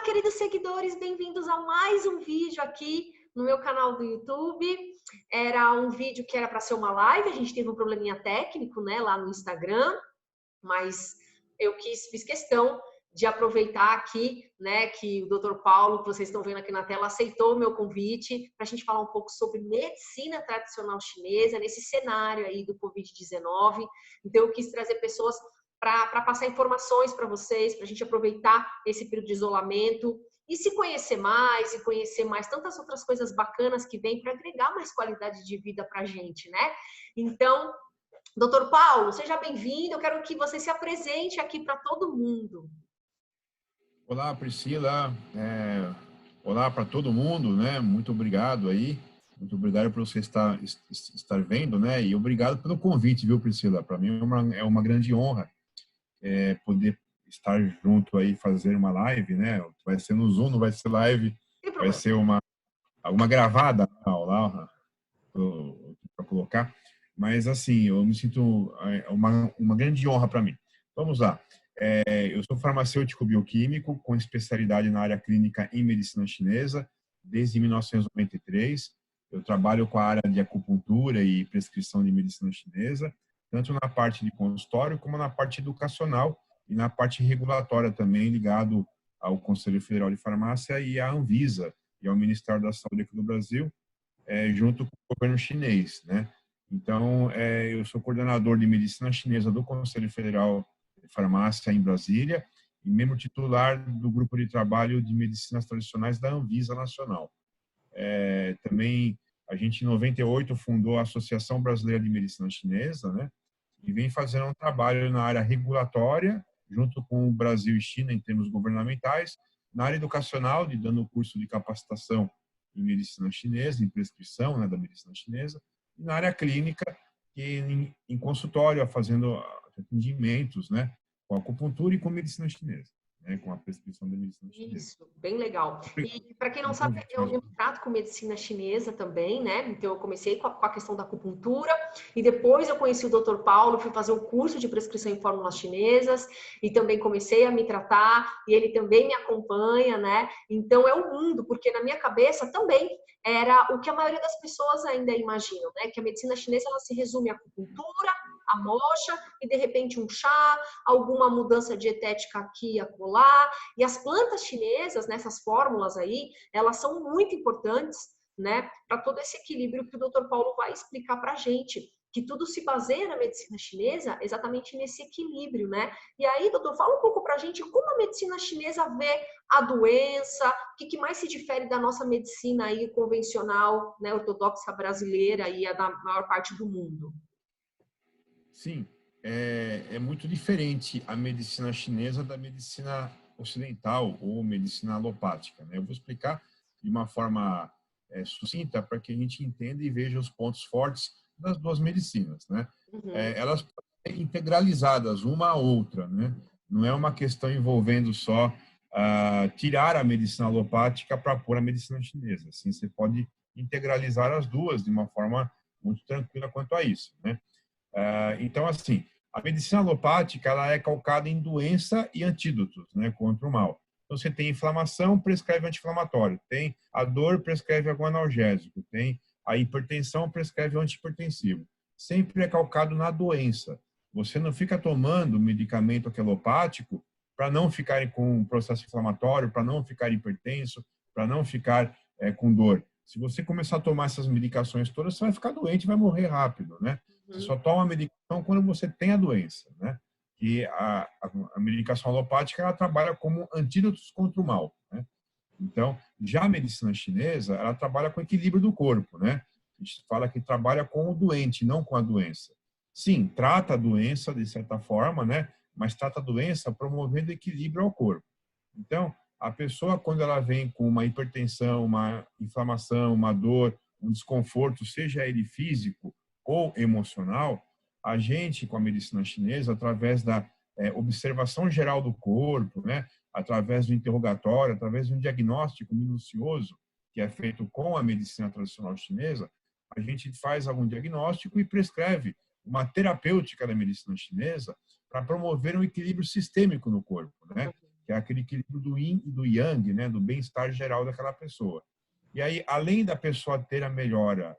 Queridos seguidores, bem-vindos a mais um vídeo aqui no meu canal do YouTube. Era um vídeo que era para ser uma live, a gente teve um probleminha técnico, né, lá no Instagram, mas eu fiz questão de aproveitar aqui, né, que o Dr. Paulo, que vocês estão vendo aqui na tela, aceitou o meu convite para a gente falar um pouco sobre medicina tradicional chinesa nesse cenário aí do Covid-19. Então, eu quis trazer pessoas para passar informações para vocês, para a gente aproveitar esse período de isolamento e se conhecer mais, e conhecer mais tantas outras coisas bacanas que vêm para agregar mais qualidade de vida para a gente, né? Então, Dr. Paulo, seja bem-vindo. Eu quero que você se apresente aqui para todo mundo. Olá, Priscila. Olá para todo mundo, né? Muito obrigado aí. Muito obrigado por você estar vendo, né? E obrigado pelo convite, viu, Priscila? Para mim é uma grande honra poder estar junto aí, fazer uma live, né? Vai ser no Zoom, não vai ser live, vai ser uma gravada lá para colocar. Mas assim, eu me sinto uma grande honra para mim. Vamos lá. Eu sou farmacêutico bioquímico com especialidade na área clínica em medicina chinesa desde 1993. Eu trabalho com a área de acupuntura e prescrição de medicina chinesa, tanto na parte de consultório como na parte educacional e na parte regulatória também, ligado ao Conselho Federal de Farmácia e à Anvisa e ao Ministério da Saúde aqui do Brasil, junto com o governo chinês, né? Então, eu sou coordenador de medicina chinesa do Conselho Federal de Farmácia em Brasília e membro titular do grupo de trabalho de medicinas tradicionais da Anvisa Nacional. Também a gente em 98 fundou a Associação Brasileira de Medicina Chinesa, né? E vem fazendo um trabalho na área regulatória, junto com o Brasil e China em termos governamentais, na área educacional, dando curso de capacitação em medicina chinesa, em prescrição, né, da medicina chinesa, e na área clínica, que em consultório, fazendo atendimentos, né, com acupuntura e com medicina chinesa, né, com a prescrição da medicina chinesa. Isso, bem legal. E para quem não sabe, eu me trato com medicina chinesa também, né? Então eu comecei com a questão da acupuntura e depois eu conheci o Dr. Paulo, fui fazer o curso de prescrição em fórmulas chinesas e também comecei a me tratar e ele também me acompanha, né? Então é um mundo, porque na minha cabeça também era o que a maioria das pessoas ainda imaginam, né? Que a medicina chinesa ela se resume à acupuntura, à moxa e de repente um chá, alguma mudança dietética aqui e acolá. E as plantas chinesas, nessas fórmulas aí, elas são muito importantes, né, para todo esse equilíbrio que o Dr. Paulo vai explicar para a gente, que tudo se baseia na medicina chinesa exatamente nesse equilíbrio, né? E aí, doutor, fala um pouco para a gente como a medicina chinesa vê a doença, o que mais se difere da nossa medicina aí convencional, né, ortodoxa brasileira e a da maior parte do mundo. Sim, é muito diferente a medicina chinesa da medicina ocidental ou medicina alopática, né? Eu vou explicar de uma forma sucinta para que a gente entenda e veja os pontos fortes das duas medicinas, né? Elas podem ser integralizadas uma à outra, né? Não é uma questão envolvendo só tirar a medicina alopática para pôr a medicina chinesa. Assim, você pode integralizar as duas de uma forma muito tranquila quanto a isso, né? Então, assim, a medicina alopática ela é calcada em doença e antídotos, né, contra o mal. Então, você tem inflamação, prescreve anti-inflamatório. Tem a dor, prescreve algum analgésico. Tem a hipertensão, prescreve um antihipertensivo. Sempre é calcado na doença. Você não fica tomando medicamento alopático para não ficar com um processo inflamatório, para não ficar hipertenso, para não ficar com dor. Se você começar a tomar essas medicações todas, você vai ficar doente e vai morrer rápido, né? Você só toma a medicação quando você tem a doença, né? E a medicação alopática ela trabalha como antídotos contra o mal, né? Então, já a medicina chinesa, ela trabalha com o equilíbrio do corpo, né? A gente fala que trabalha com o doente, não com a doença. Sim, trata a doença de certa forma, né? Mas trata a doença promovendo equilíbrio ao corpo. Então, a pessoa, quando ela vem com uma hipertensão, uma inflamação, uma dor, um desconforto, seja ele físico ou emocional, a gente, com a medicina chinesa, através da observação geral do corpo, né, através do interrogatório, através de um diagnóstico minucioso, que é feito com a medicina tradicional chinesa, a gente faz algum diagnóstico e prescreve uma terapêutica da medicina chinesa para promover um equilíbrio sistêmico no corpo, né? que é aquele equilíbrio do yin e do yang, né, do bem-estar geral daquela pessoa. E aí, além da pessoa ter a melhora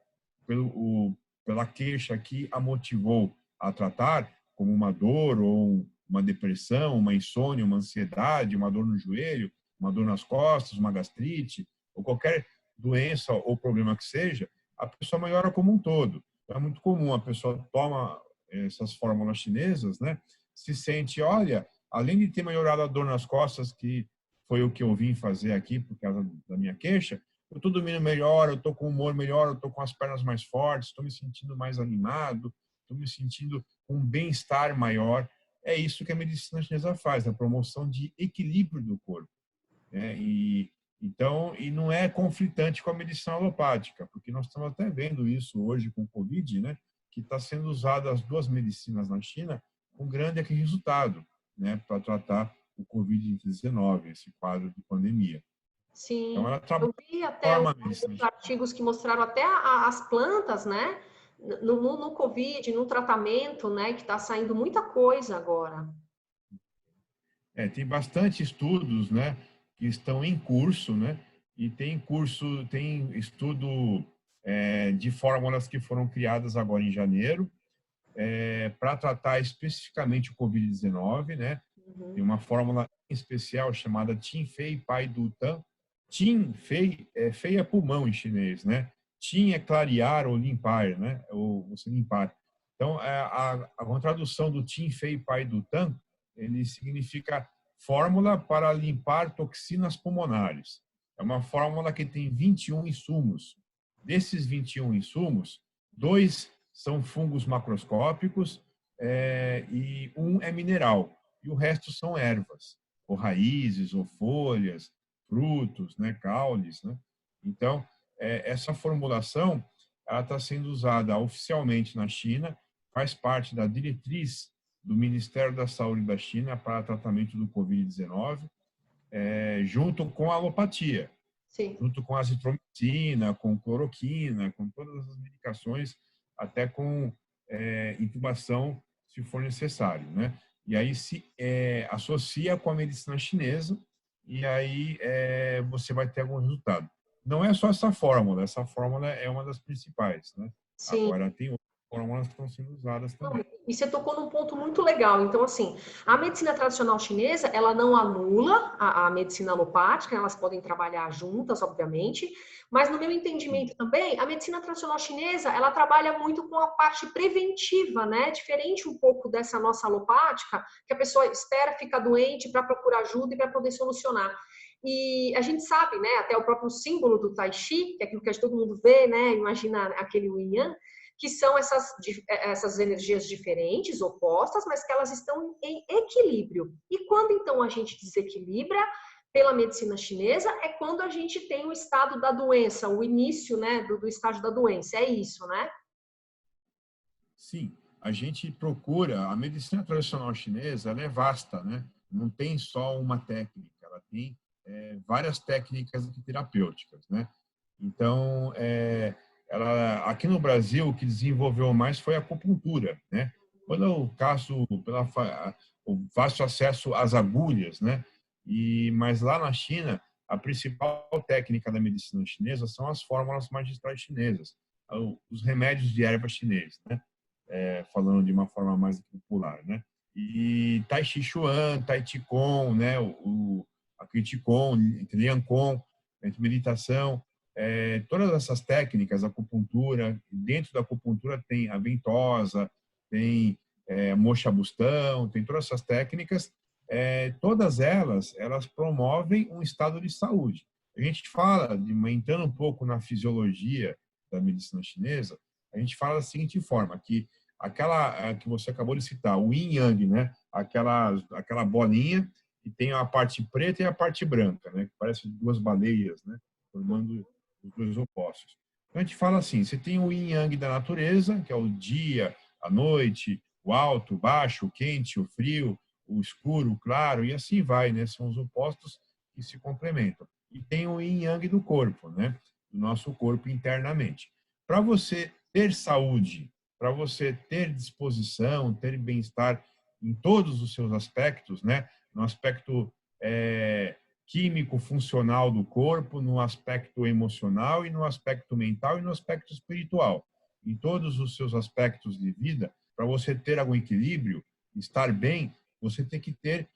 pela queixa que a motivou a tratar, como uma dor ou uma depressão, uma insônia, uma ansiedade, uma dor no joelho, uma dor nas costas, uma gastrite, ou qualquer doença ou problema que seja, a pessoa melhora como um todo. Então, é muito comum a pessoa toma essas fórmulas chinesas, né? Se sente, olha, além de ter melhorado a dor nas costas, que foi o que eu vim fazer aqui por causa da minha queixa, eu estou dormindo melhor, eu estou com o humor melhor, eu estou com as pernas mais fortes, estou me sentindo mais animado, estou me sentindo com um bem-estar maior. É isso que a medicina chinesa faz, a promoção de equilíbrio do corpo, né? Então, não é conflitante com a medicina alopática, porque nós estamos até vendo isso hoje com o Covid, né? Que está sendo usado as duas medicinas na China com grande resultado, né? Para tratar o Covid-19, esse quadro de pandemia. Então, Sim, ela eu vi até transforma a medicina alguns chinesa. artigos que mostraram até as plantas, né? No Covid, no tratamento, né? Que está saindo muita coisa agora. Tem bastante estudos, né, que estão em curso, né, e tem estudo de fórmulas que foram criadas agora em janeiro para tratar especificamente o Covid-19, né. Tem Uhum. uma fórmula especial chamada Tinfei Pai Du Tan. Tinfei fei é pulmão em chinês, né. Tin é clarear ou limpar, né, ou você limpar. Então, a tradução do Tinfei Pai Du Tan, ele significa fórmula para limpar toxinas pulmonares. É uma fórmula que tem 21 insumos. Desses 21 insumos, 2 são fungos macroscópicos e um é mineral. E o resto são ervas, ou raízes, ou folhas, frutos, né, caules. Né? Então, essa formulação está sendo usada oficialmente na China, faz parte da diretriz do Ministério da Saúde da China para tratamento do Covid-19, junto com a alopatia, Sim. junto com a azitromicina, com cloroquina, com todas as medicações, até com intubação, se for necessário, né? E aí se associa com a medicina chinesa e aí você vai ter algum resultado. Não é só essa fórmula é uma das principais, né? Sim. Agora tem outras fórmulas que estão sendo usadas também. E você tocou num ponto muito legal. Então, assim, a medicina tradicional chinesa, ela não anula a medicina alopática, elas podem trabalhar juntas, obviamente, mas no meu entendimento também, a medicina tradicional chinesa, ela trabalha muito com a parte preventiva, né? Diferente um pouco dessa nossa alopática, que a pessoa espera ficar doente para procurar ajuda e para poder solucionar. E a gente sabe, né, até o próprio símbolo do Tai Chi, que é aquilo que todo mundo vê, né, imagina aquele Yin Yang, que são essas energias diferentes, opostas, mas que elas estão em equilíbrio. E quando então a gente desequilibra, pela medicina chinesa, é quando a gente tem o estado da doença, o início, né, do estágio da doença. É isso, né? Sim, a gente procura, a medicina tradicional chinesa, ela é vasta, né? Não tem só uma técnica, ela tem várias técnicas terapêuticas, né? Então, aqui no Brasil, o que desenvolveu mais foi a acupuntura, né? Pelo caso, o fácil acesso às agulhas, né? Mas lá na China, a principal técnica da medicina chinesa são as fórmulas magistrais chinesas, os remédios de erva chineses, né? Falando de uma forma mais popular, né? E Tai Chi Chuan, Tai Chi Kong, né? A Qigong, Lian Kong, meditação, todas essas técnicas, acupuntura, dentro da acupuntura tem a ventosa, tem moxa bustão, tem todas essas técnicas, todas elas promovem um estado de saúde. A gente fala, entrando um pouco na fisiologia da medicina chinesa, a gente fala da seguinte forma, que aquela que você acabou de citar, o yin yang, né? Aquela bolinha que tem a parte preta e a parte branca, né? Que parece duas baleias, né? Formando os dois opostos. Então a gente fala assim, você tem o yin yang da natureza, que é o dia, a noite, o alto, o baixo, o quente, o frio, o escuro, o claro, e assim vai, né? São os opostos que se complementam. E tem o yin yang do corpo, né? Do nosso corpo internamente. Para você ter saúde, para você ter disposição, ter bem-estar em todos os seus aspectos, né? No aspecto químico funcional do corpo, no aspecto emocional e no aspecto mental e no aspecto espiritual. Em todos os seus aspectos de vida, para você ter algum equilíbrio, estar bem, você tem que ter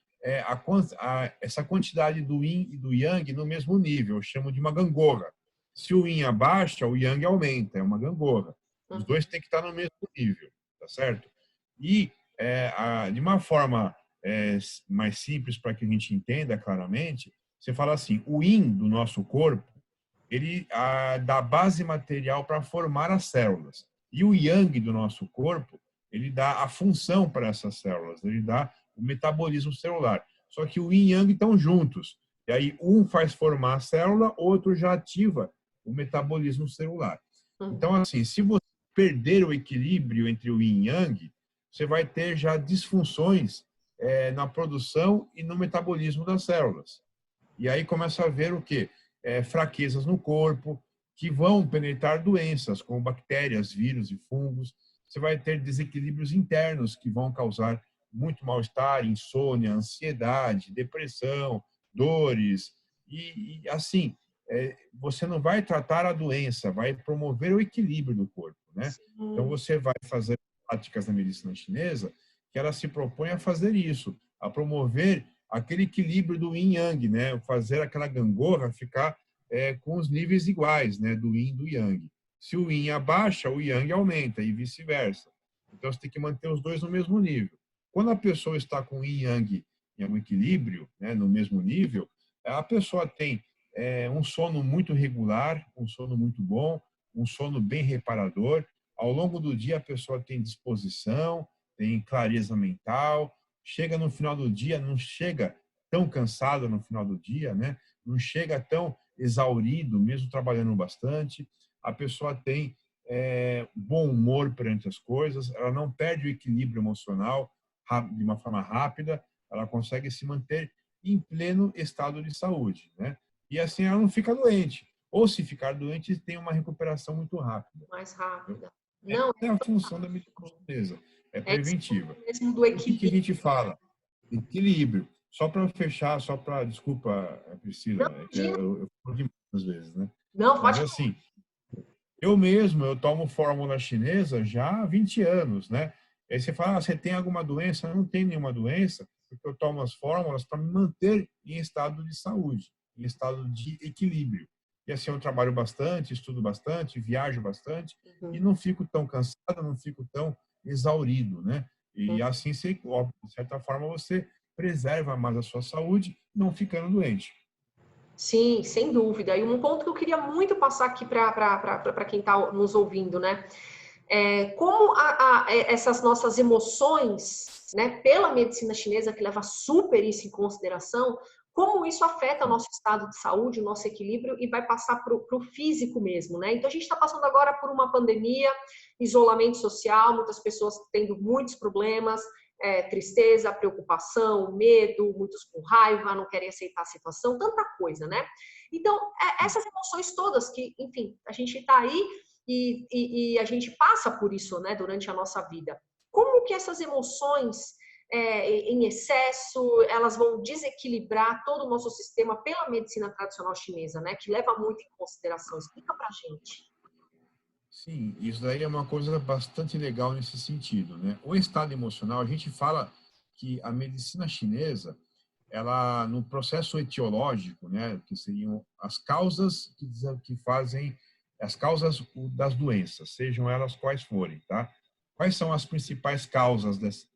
essa quantidade do yin e do yang no mesmo nível. Eu chamo de uma gangorra. Se o yin abaixa, o yang aumenta, é uma gangorra. Os dois têm que estar no mesmo nível, tá certo? E de uma forma mais simples para que a gente entenda claramente, você fala assim, o yin do nosso corpo, ele dá base material para formar as células. E o yang do nosso corpo, ele dá a função para essas células, ele dá o metabolismo celular. Só que o yin e yang estão juntos. E aí um faz formar a célula, outro já ativa o metabolismo celular. Então, assim, se você perder o equilíbrio entre o yin e yang, você vai ter já disfunções na produção e no metabolismo das células. E aí começa a ver o quê? Fraquezas no corpo, que vão penetrar doenças, como bactérias, vírus e fungos. Você vai ter desequilíbrios internos que vão causar muito mal-estar, insônia, ansiedade, depressão, dores. E assim, você não vai tratar a doença, vai promover o equilíbrio do corpo, né? Então, você vai fazer práticas na medicina chinesa que ela se propõe a fazer isso, a promover aquele equilíbrio do yin yang, né? Fazer aquela gangorra ficar com os níveis iguais, né? Do yin e do yang. Se o yin abaixa, o yang aumenta e vice-versa. Então você tem que manter os dois no mesmo nível. Quando a pessoa está com yin e yang em um equilíbrio, né? No mesmo nível, a pessoa tem um sono muito regular, um sono muito bom, um sono bem reparador. Ao longo do dia a pessoa tem disposição, tem clareza mental, chega no final do dia, não chega tão cansado no final do dia, né? Não chega tão exaurido, mesmo trabalhando bastante. A pessoa tem bom humor perante as coisas, ela não perde o equilíbrio emocional de uma forma rápida, ela consegue se manter em pleno estado de saúde, né? E assim ela não fica doente. Ou se ficar doente, tem uma recuperação muito rápida. Mais rápida. Não, é a função da medicina chinesa, é preventiva. Mesmo do O que a equilíbrio. gente fala? Equilíbrio. Só para fechar, desculpa, Não, Priscila, imagina. eu falo demais às vezes, né? Não, Mas pode. assim, eu tomo fórmula chinesa já há 20 anos, né? Aí você fala, você tem alguma doença? Eu não tenho nenhuma doença, porque eu tomo as fórmulas para me manter em estado de saúde, em estado de equilíbrio. E assim eu trabalho bastante, estudo bastante, viajo bastante e não fico tão cansado, não fico tão exaurido, né? E assim, você, de certa forma, você preserva mais a sua saúde, não ficando doente. Sim, sem dúvida. E um ponto que eu queria muito passar aqui para quem está nos ouvindo, né? Como essas nossas emoções, né, pela medicina chinesa, que leva super isso em consideração, como isso afeta o nosso estado de saúde, o nosso equilíbrio e vai passar para o físico mesmo, né? Então a gente está passando agora por uma pandemia, isolamento social, muitas pessoas tendo muitos problemas, tristeza, preocupação, medo, muitos com raiva, não querem aceitar a situação, tanta coisa, né? Então, essas emoções todas que, enfim, a gente está aí e a gente passa por isso, né, durante a nossa vida. Como que essas emoções em excesso, elas vão desequilibrar todo o nosso sistema pela medicina tradicional chinesa, né, que leva muito em consideração. Explica pra gente. Sim, isso daí é uma coisa bastante legal nesse sentido, né? O estado emocional, a gente fala que a medicina chinesa, ela no processo etiológico, né, que seriam as causas que fazem as causas das doenças, sejam elas quais forem, tá? Quais são as principais causas dessas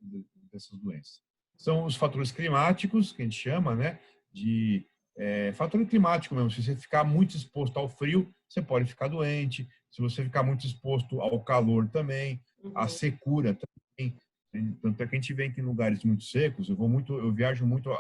doenças? São os fatores climáticos, que a gente chama, né, de fator climático mesmo. Se você ficar muito exposto ao frio, você pode ficar doente. Se você ficar muito exposto ao calor também, à secura também. Tanto é que a gente vem aqui em lugares muito secos. Eu viajo muito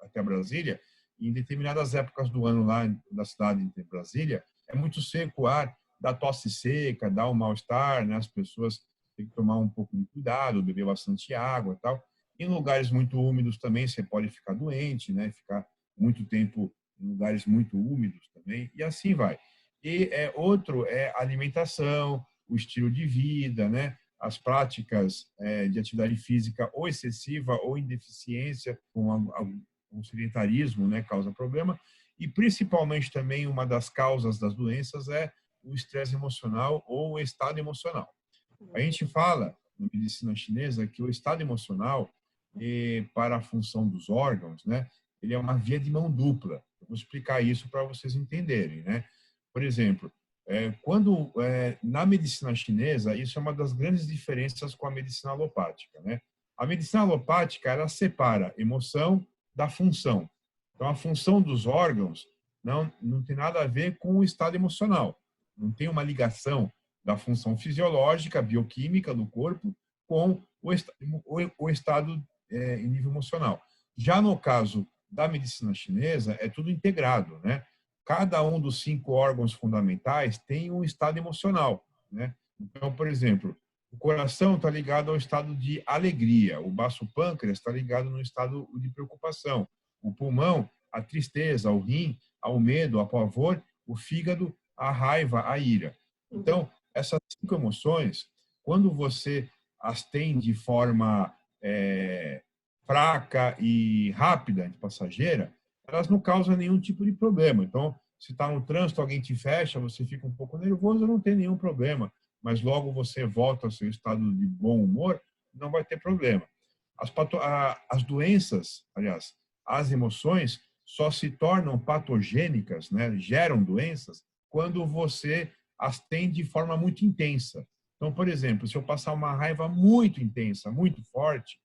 até Brasília. E em determinadas épocas do ano lá na cidade de Brasília, é muito seco o ar, dá tosse seca, dá um mal-estar, né? As pessoas têm que tomar um pouco de cuidado, beber bastante água, e tal. Em lugares muito úmidos também você pode ficar doente, né? Ficar muito tempo em lugares muito úmidos também, e assim vai. E outro é a alimentação, o estilo de vida, né? As práticas de atividade física ou excessiva ou em deficiência, com o sedentarismo, né, causa problema, e principalmente também uma das causas das doenças é o estresse emocional ou o estado emocional. A gente fala, na medicina chinesa, que o estado emocional, para a função dos órgãos, né, ele é uma via de mão dupla. Eu vou explicar isso para vocês entenderem, né? Por exemplo, na medicina chinesa, isso é uma das grandes diferenças com a medicina alopática, né? A medicina alopática, ela separa emoção da função. Então, a função dos órgãos não tem nada a ver com o estado emocional. Não tem uma ligação da função fisiológica, bioquímica do corpo com o estado em nível emocional. Já no caso da medicina chinesa, é tudo integrado, né? Cada um dos 5 órgãos fundamentais tem um estado emocional, né? Então, por exemplo, o coração está ligado ao estado de alegria, o baço pâncreas está ligado no estado de preocupação, o pulmão, a tristeza, o rim, ao medo, ao pavor, o fígado, a raiva, a ira. Então, essas 5 emoções, quando você as tem de forma fraca e rápida, passageira, elas não causam nenhum tipo de problema. Então, se está no trânsito, alguém te fecha, você fica um pouco nervoso, não tem nenhum problema. Mas logo você volta ao seu estado de bom humor, não vai ter problema. As doenças, aliás, as emoções só se tornam patogênicas, né, geram doenças, quando você as tem de forma muito intensa. Então, por exemplo, se eu passar uma raiva muito intensa, muito forte,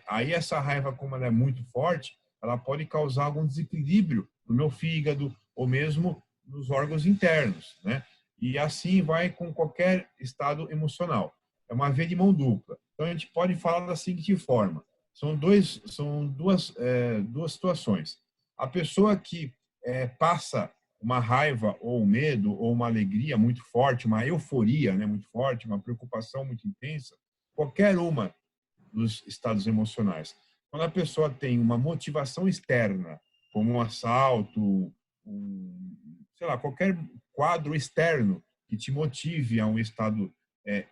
aí essa raiva, como ela é muito forte, ela pode causar algum desequilíbrio no meu fígado ou mesmo nos órgãos internos, né? E assim vai com qualquer estado emocional. É uma via de mão dupla. Então a gente pode falar da seguinte forma: são duas situações. A pessoa que passa uma raiva ou um medo ou uma alegria muito forte, uma euforia, né, muito forte, uma preocupação muito intensa, qualquer uma dos estados emocionais. Quando a pessoa tem uma motivação externa, como um assalto, sei lá, qualquer quadro externo que te motive a um estado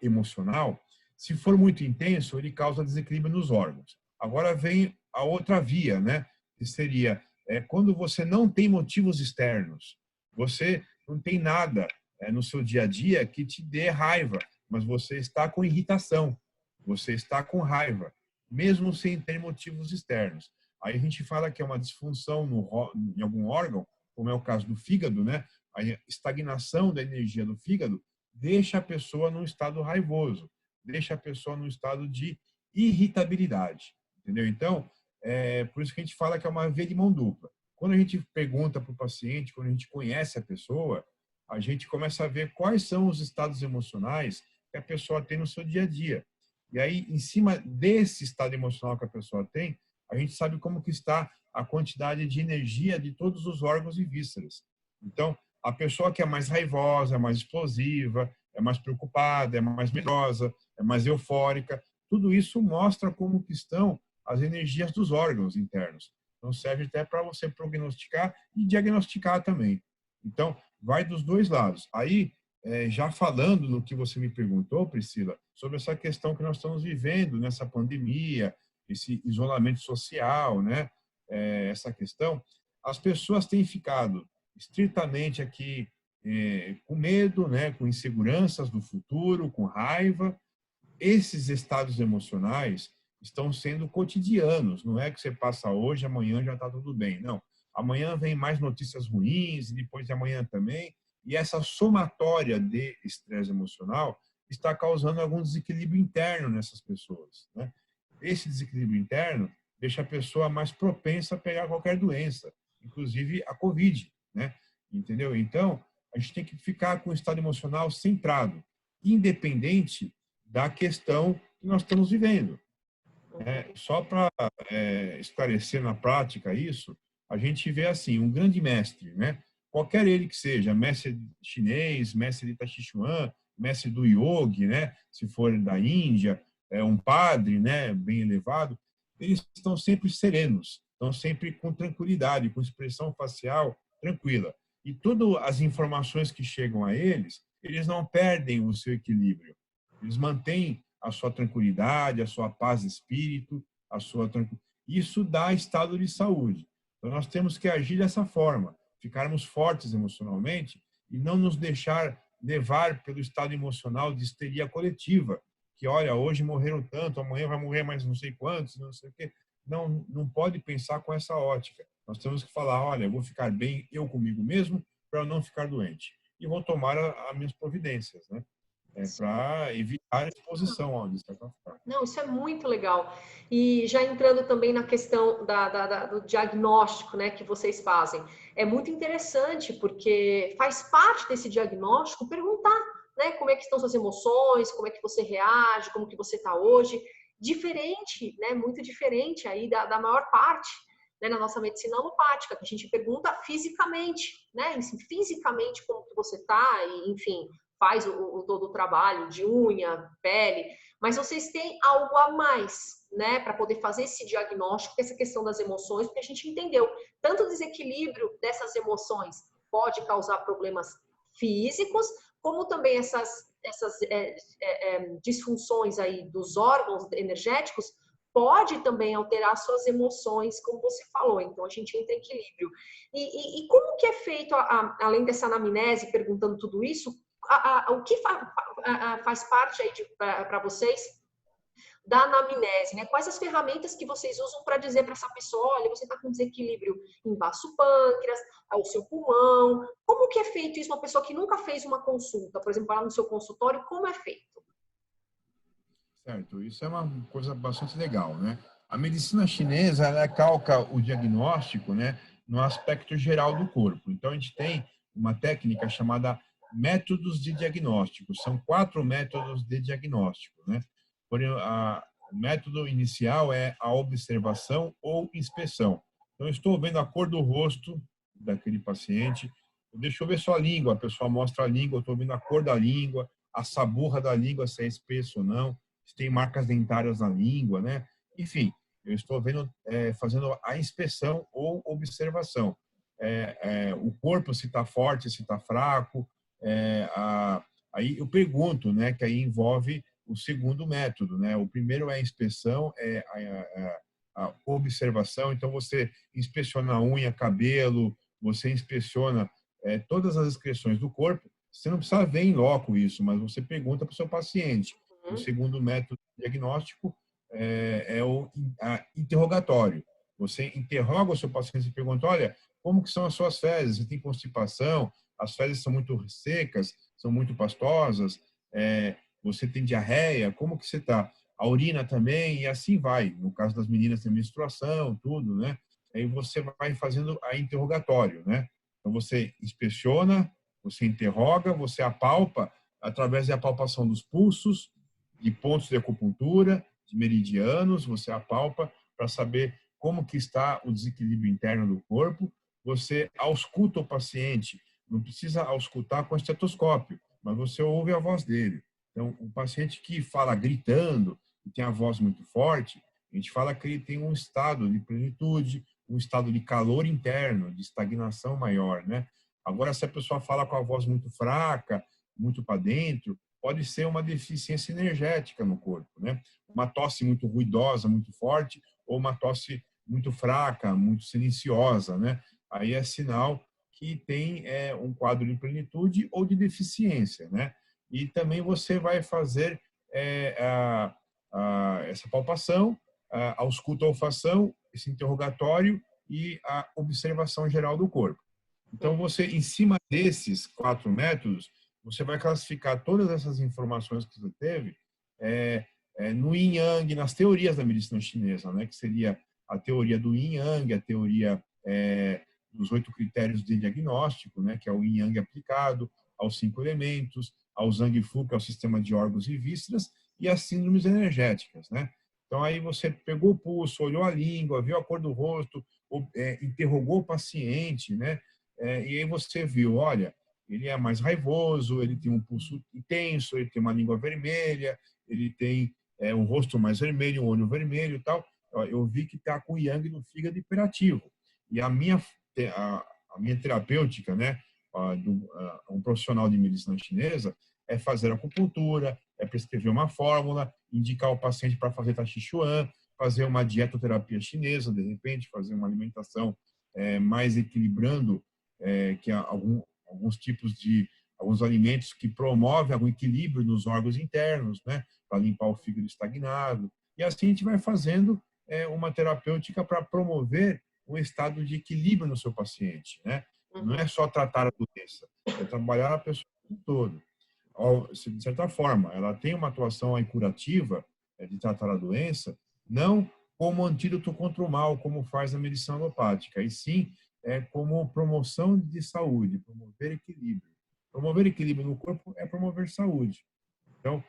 emocional, se for muito intenso, ele causa desequilíbrio nos órgãos. Agora vem a outra via, né? Que seria quando você não tem motivos externos, você não tem nada no seu dia a dia que te dê raiva, mas você está com irritação, você está com raiva, mesmo sem ter motivos externos. Aí a gente fala que é uma disfunção em algum órgão, como é o caso do fígado, né? A estagnação da energia do fígado deixa a pessoa num estado raivoso, deixa a pessoa num estado de irritabilidade, entendeu? Então, por isso que a gente fala que é uma via de mão dupla. Quando a gente pergunta para o paciente, quando a gente conhece a pessoa, a gente começa a ver quais são os estados emocionais que a pessoa tem no seu dia a dia. E aí, em cima desse estado emocional que a pessoa tem, a gente sabe como que está a quantidade de energia de todos os órgãos e vísceras. Então, a pessoa que é mais raivosa, é mais explosiva, é mais preocupada, é mais medrosa, é mais eufórica, tudo isso mostra como que estão as energias dos órgãos internos. Então, serve até para você prognosticar e diagnosticar também. Então, vai dos dois lados. Aí, já falando no que você me perguntou, Priscila, sobre essa questão que nós estamos vivendo nessa pandemia, esse isolamento social, né? Essa questão, as pessoas têm ficado estritamente aqui com medo, né? Com inseguranças do futuro, com raiva. Esses estados emocionais estão sendo cotidianos, não é que você passa hoje, amanhã já está tudo bem, não. Amanhã vem mais notícias ruins, e depois de amanhã também, e essa somatória de estresse emocional está causando algum desequilíbrio interno nessas pessoas, né? Esse desequilíbrio interno deixa a pessoa mais propensa a pegar qualquer doença, inclusive a Covid, né? Entendeu? Então, a gente tem que ficar com o estado emocional centrado, independente da questão que nós estamos vivendo. Só para esclarecer na prática isso, a gente vê assim, um grande mestre, né? Qualquer ele que seja, mestre chinês, mestre de Tai Chi Chuan, mestre do yoga, né? Se for da Índia, um padre, né? Bem elevado, eles estão sempre serenos, estão sempre com tranquilidade, com expressão facial tranquila. E todas as informações que chegam a eles, eles não perdem o seu equilíbrio. Eles mantêm a sua tranquilidade, a sua paz de espírito, Isso dá estado de saúde. Então, nós temos que agir dessa forma, ficarmos fortes emocionalmente e não nos deixar levar pelo estado emocional de histeria coletiva, que, olha, hoje morreram tanto, amanhã vai morrer mais não sei quantos, não sei o quê. Não, não pode pensar com essa ótica. Nós temos que falar, olha, eu vou ficar bem eu comigo mesmo para eu não ficar doente. E vou tomar as minhas providências, né? Para evitar a exposição, de certa forma. Não, isso é muito legal. E já entrando também na questão do diagnóstico, né, que vocês fazem, é muito interessante porque faz parte desse diagnóstico perguntar, né, como é que estão suas emoções, como é que você reage, como que você está hoje, diferente, né, muito diferente aí da maior parte, né, na nossa medicina alopática, que a gente pergunta fisicamente, né, assim, fisicamente como que você está, e enfim, faz todo o trabalho de unha, pele, mas vocês têm algo a mais, né, para poder fazer esse diagnóstico, essa questão das emoções, porque a gente entendeu, tanto o desequilíbrio dessas emoções pode causar problemas físicos, como também essas disfunções aí dos órgãos energéticos pode também alterar suas emoções, como você falou. Então, a gente entra em equilíbrio. E como que é feito, além dessa anamnese, perguntando tudo isso, o que faz parte aí para vocês da anamnese, né? Quais as ferramentas que vocês usam para dizer para essa pessoa, olha, você está com desequilíbrio em baço pâncreas, ao seu pulmão. Como que é feito isso? Uma pessoa que nunca fez uma consulta, por exemplo, lá no seu consultório, como é feito? Certo, isso é uma coisa bastante legal, né? A medicina chinesa, ela calca o diagnóstico, né, no aspecto geral do corpo. Então, a gente tem uma técnica chamada métodos de diagnóstico. São 4 métodos de diagnóstico, né? Porém, o método inicial é a observação ou inspeção. Então, eu estou vendo a cor do rosto daquele paciente, deixa eu ver só a língua, a pessoa mostra a língua, eu estou vendo a cor da língua, a saburra da língua, se é espesso ou não, se tem marcas dentárias na língua, né? Enfim, eu estou vendo, fazendo a inspeção ou observação. O corpo, se está forte, se está fraco. Aí eu pergunto, né? Que aí envolve o segundo método, né? O primeiro é a inspeção, a observação. Então, você inspeciona a unha, cabelo, você inspeciona todas as excreções do corpo. Você não precisa ver em loco isso, mas você pergunta para o seu paciente. O segundo método diagnóstico é o interrogatório. Você interroga o seu paciente e pergunta, olha, como que são as suas fezes? Você tem constipação? As fezes são muito secas? São muito pastosas? Você tem diarreia? Como que você está? A urina também? E assim vai. No caso das meninas, tem menstruação, tudo, né? Aí você vai fazendo a interrogatório, né? Então, você inspeciona, você interroga, você apalpa através da palpação dos pulsos, de pontos de acupuntura, de meridianos, você apalpa para saber como que está o desequilíbrio interno do corpo. Você ausculta o paciente, não precisa auscultar com estetoscópio, mas você ouve a voz dele. Então, o paciente que fala gritando, que tem a voz muito forte, a gente fala que ele tem um estado de plenitude, um estado de calor interno, de estagnação maior, né? Agora, se a pessoa fala com a voz muito fraca, muito para dentro, pode ser uma deficiência energética no corpo, né? Uma tosse muito ruidosa, muito forte, ou uma tosse muito fraca, muito silenciosa, né? Aí é sinal que tem um quadro de plenitude ou de deficiência, né? E também você vai fazer essa palpação, a ausculta-olfação, esse interrogatório e a observação geral do corpo. Então, você, em cima desses 4 métodos, você vai classificar todas essas informações que você teve no Yin Yang, nas teorias da medicina chinesa, né? Que seria a teoria do Yin Yang, a teoria dos 8 critérios de diagnóstico, né? Que é o Yin Yang aplicado aos 5 elementos, ao Zhang Fu, que é o sistema de órgãos e vísceras, e as síndromes energéticas, né? Então, aí você pegou o pulso, olhou a língua, viu a cor do rosto, interrogou o paciente, né? E aí você viu, olha, ele é mais raivoso, ele tem um pulso intenso, ele tem uma língua vermelha, ele tem um rosto mais vermelho, um olho vermelho e tal. Eu vi que está com yang no fígado hiperativo. E a minha terapêutica, né, um profissional de medicina chinesa, é fazer acupuntura, é prescrever uma fórmula, indicar o paciente para fazer Tai Chi Chuan, fazer uma dietoterapia chinesa, de repente, fazer uma alimentação mais equilibrando, que alguns tipos de alguns alimentos que promovem algum equilíbrio nos órgãos internos, né, para limpar o fígado estagnado. E assim a gente vai fazendo uma terapêutica para promover um estado de equilíbrio no seu paciente, né? Não é só tratar a doença, é trabalhar a pessoa como um todo. De certa forma, ela tem uma atuação aí curativa de tratar a doença, não como antídoto contra o mal, como faz a medicina alopática, e sim como promoção de saúde, promover equilíbrio. Promover equilíbrio no corpo é promover saúde. Então,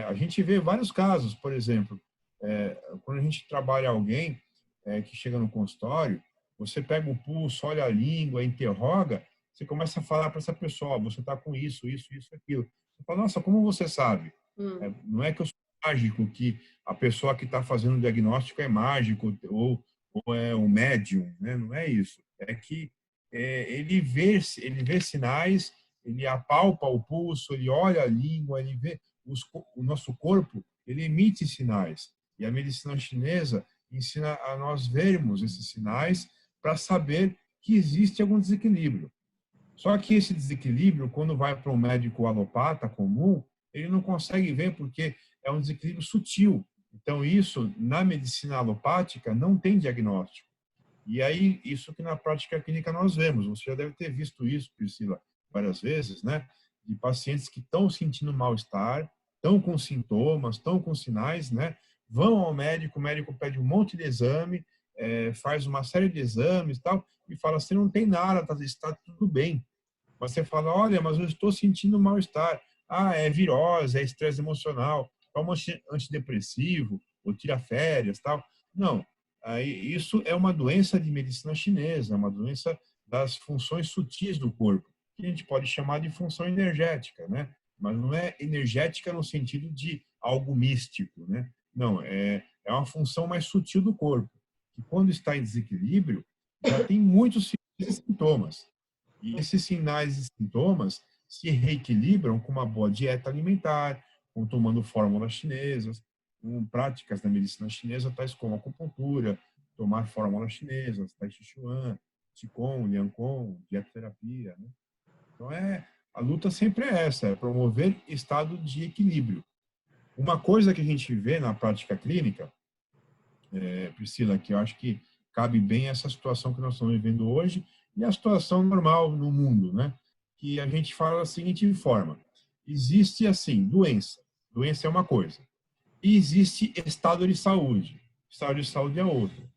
a gente vê vários casos, por exemplo, quando a gente trabalha alguém que chega no consultório, você pega o pulso, olha a língua, interroga, você começa a falar para essa pessoa, você está com isso, isso, isso, aquilo. Você fala, nossa, como você sabe? Não é que eu sou mágico, que a pessoa que está fazendo o diagnóstico é mágico ou é um médium, né? Não é isso. É que ele vê sinais, ele apalpa o pulso, ele olha a língua, ele vê o nosso corpo, ele emite sinais. E a medicina chinesa ensina a nós vermos esses sinais para saber que existe algum desequilíbrio. Só que esse desequilíbrio, quando vai para um médico alopata comum, ele não consegue ver porque é um desequilíbrio sutil. Então, isso, na medicina alopática, não tem diagnóstico. E aí, isso que na prática clínica nós vemos. Você já deve ter visto isso, Priscila, várias vezes, né? De pacientes que estão sentindo mal-estar, estão com sintomas, estão com sinais, né? Vão ao médico, o médico pede um monte de exame, faz uma série de exames e tal, e fala, você não tem nada, está tudo bem. Mas você fala, olha, mas eu estou sentindo mal-estar. Ah, é virose, é estresse emocional, toma antidepressivo, ou tira férias, tal. Não, aí, isso é uma doença de medicina chinesa, é uma doença das funções sutis do corpo, que a gente pode chamar de função energética, né? Mas não é energética no sentido de algo místico, né? Não, é uma função mais sutil do corpo, que quando está em desequilíbrio, já tem muitos sintomas. E esses sinais e sintomas se reequilibram com uma boa dieta alimentar, com tomando fórmulas chinesas, com práticas da medicina chinesa, tais como acupuntura, tomar fórmulas chinesas, Tai Chi Chuan, Qigong, Liangong, dietoterapia, né? Então, a luta sempre é essa, é promover estado de equilíbrio. Uma coisa que a gente vê na prática clínica, Priscila, que eu acho que cabe bem essa situação que nós estamos vivendo hoje e a situação normal no mundo, né? Que a gente fala da seguinte forma: existe assim doença, doença é uma coisa, e existe estado de saúde, estado de saúde é outra.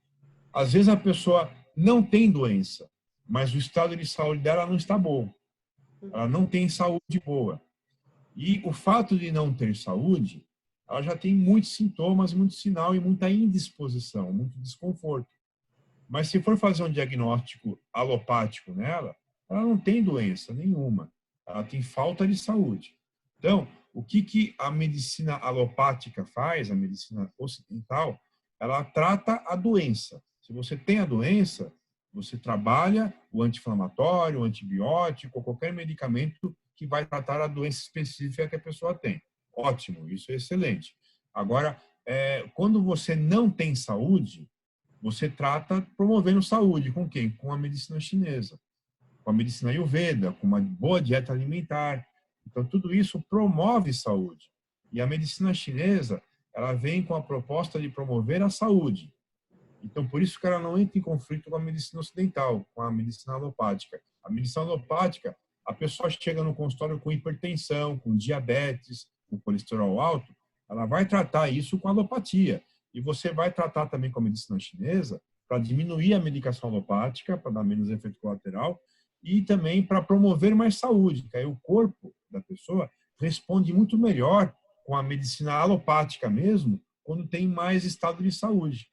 Às vezes a pessoa não tem doença, mas o estado de saúde dela não está bom, ela não tem saúde boa. E o fato de não ter saúde, ela já tem muitos sintomas, muito sinal e muita indisposição, muito desconforto. Mas se for fazer um diagnóstico alopático nela, ela não tem doença nenhuma. Ela tem falta de saúde. Então, o que a medicina alopática faz, a medicina ocidental, ela trata a doença. Se você tem a doença, você trabalha o anti-inflamatório, o antibiótico, qualquer medicamento que vai tratar a doença específica que a pessoa tem. Ótimo, isso é excelente. Agora, quando você não tem saúde, você trata promovendo saúde. Com quem? Com a medicina chinesa, com a medicina Ayurveda, com uma boa dieta alimentar. Então, tudo isso promove saúde. E a medicina chinesa, ela vem com a proposta de promover a saúde. Então, por isso que ela não entra em conflito com a medicina ocidental, com a medicina alopática. A medicina alopática, a pessoa chega no consultório com hipertensão, com diabetes, com colesterol alto, ela vai tratar isso com alopatia. E você vai tratar também com a medicina chinesa para diminuir a medicação alopática, para dar menos efeito colateral, e também para promover mais saúde, que aí o corpo da pessoa responde muito melhor com a medicina alopática mesmo, quando tem mais estado de saúde.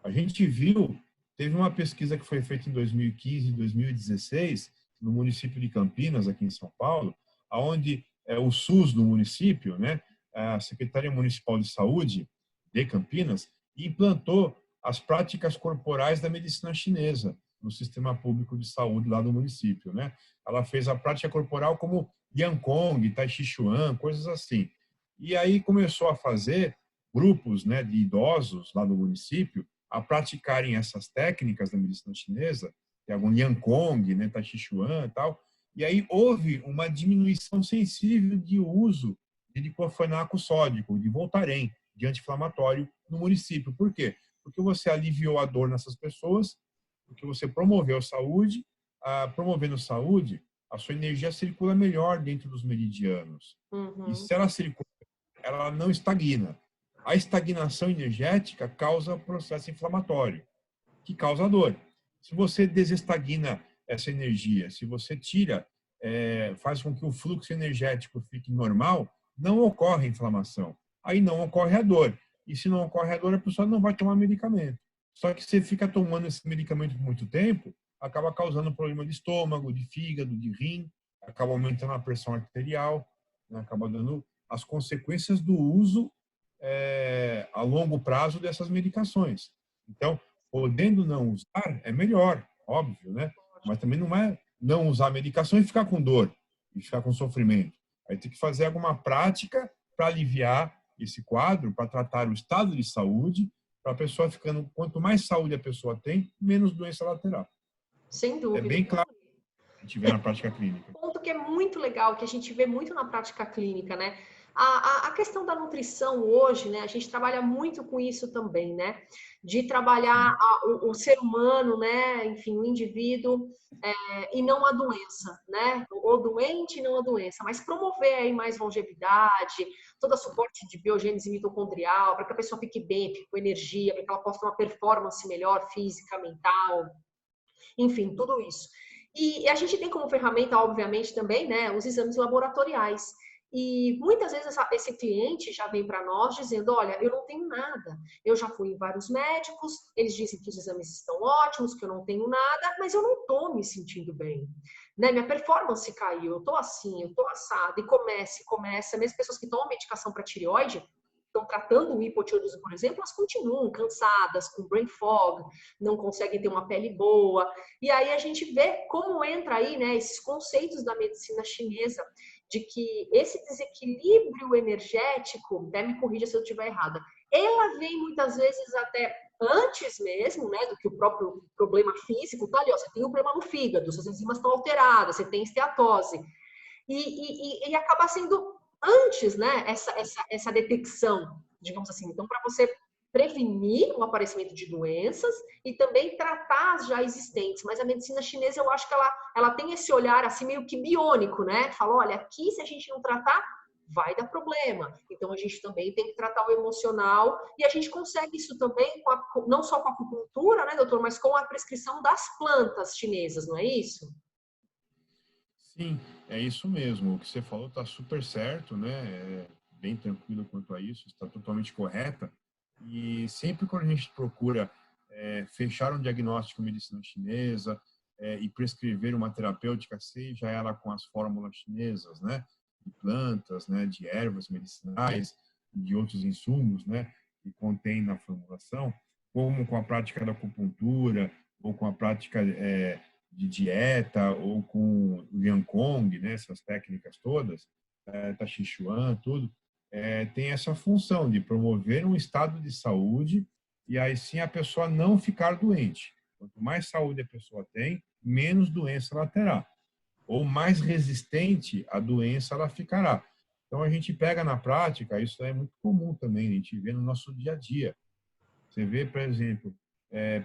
A gente viu, teve uma pesquisa que foi feita em 2015 e 2016, no município de Campinas, aqui em São Paulo, onde o SUS do município, né, a Secretaria Municipal de Saúde de Campinas, implantou as práticas corporais da medicina chinesa no sistema público de saúde lá do município, né? Ela fez a prática corporal como Liangong, Tai Chi Chuan, coisas assim. E aí começou a fazer grupos, né, de idosos lá do município a praticarem essas técnicas da medicina chinesa, que é o Liankong, né, Tai Chi Chuan e tal, e aí houve uma diminuição sensível de uso de diclofenaco sódico, de Voltaren, de anti-inflamatório no município. Por quê? Porque você aliviou a dor nessas pessoas, porque você promoveu saúde, promovendo saúde, a sua energia circula melhor dentro dos meridianos. E Uhum. se ela circula, ela não estagna. A estagnação energética causa processo inflamatório, que causa dor. Se você desestagna essa energia, se você tira, faz com que o fluxo energético fique normal, não ocorre inflamação. Aí não ocorre a dor. E se não ocorre a dor, a pessoa não vai tomar medicamento. Só que você fica tomando esse medicamento por muito tempo, acaba causando problema de estômago, de fígado, de rim, acaba aumentando a pressão arterial, né? Acaba dando as consequências do uso a longo prazo dessas medicações. Então, podendo não usar, é melhor, óbvio, né? Mas também não é não usar a medicação e ficar com dor, e ficar com sofrimento. Aí tem que fazer alguma prática para aliviar esse quadro, para tratar o estado de saúde, para a pessoa ficando, quanto mais saúde a pessoa tem, menos doença ela terá. Sem É dúvida. bem claro que a gente vê na prática clínica. Ponto que é muito legal, que a gente vê muito na prática clínica, né? A questão da nutrição hoje, né? A gente trabalha muito com isso também, né? De trabalhar Sim, o ser humano, né? Enfim, o indivíduo, e não a doença, né? O doente e não a doença, mas promover aí mais longevidade, todo o suporte de biogênese mitocondrial, para que a pessoa fique bem, fique com energia, para que ela possa ter uma performance melhor física, mental, enfim, tudo isso. E a gente tem como ferramenta, obviamente, também, né, os exames laboratoriais. E muitas vezes esse cliente já vem para nós dizendo: olha, eu não tenho nada, eu já fui em vários médicos, eles dizem que os exames estão ótimos, que eu não tenho nada, mas eu não estou me sentindo bem. Né? Minha performance caiu, eu estou assim, eu estou assado, e começa, mesmo pessoas que tomam medicação para tireoide, estão tratando o hipotireoidismo, por exemplo, elas continuam cansadas, com brain fog, não conseguem ter uma pele boa. E aí a gente vê como entra aí, né, esses conceitos da medicina chinesa, de que esse desequilíbrio energético, até me corrija se eu estiver errada, ela vem muitas vezes até antes mesmo, né, do que o próprio problema físico, tá ali, ó, você tem um problema no fígado, suas enzimas estão alteradas, você tem esteatose, e acaba sendo antes, né, essa detecção, digamos assim. Então, para você prevenir o aparecimento de doenças e também tratar as já existentes. Mas a medicina chinesa, eu acho que ela tem esse olhar assim meio que biônico, né? Fala, olha, aqui se a gente não tratar, vai dar problema. Então a gente também tem que tratar o emocional e a gente consegue isso também não só com a acupuntura, né, doutor, mas com a prescrição das plantas chinesas, não é isso? sim, é isso mesmo. O que você falou está super certo, né? Bem tranquilo quanto a isso, está totalmente correta. E sempre quando a gente procura fechar um diagnóstico medicina chinesa e prescrever uma terapêutica, seja ela com as fórmulas chinesas, né? De plantas, né? De ervas medicinais, de outros insumos, né? Que contém na formulação, como com a prática da acupuntura ou com a prática de dieta ou com o Liankong, né, essas técnicas todas, Tai Chi Chuan, tudo, tem essa função de promover um estado de saúde e aí sim a pessoa não ficar doente. Quanto mais saúde a pessoa tem, menos doença ela terá. Ou mais resistente a doença ela ficará. Então a gente pega na prática, isso é muito comum também, a gente vê no nosso dia a dia. Você vê, por exemplo,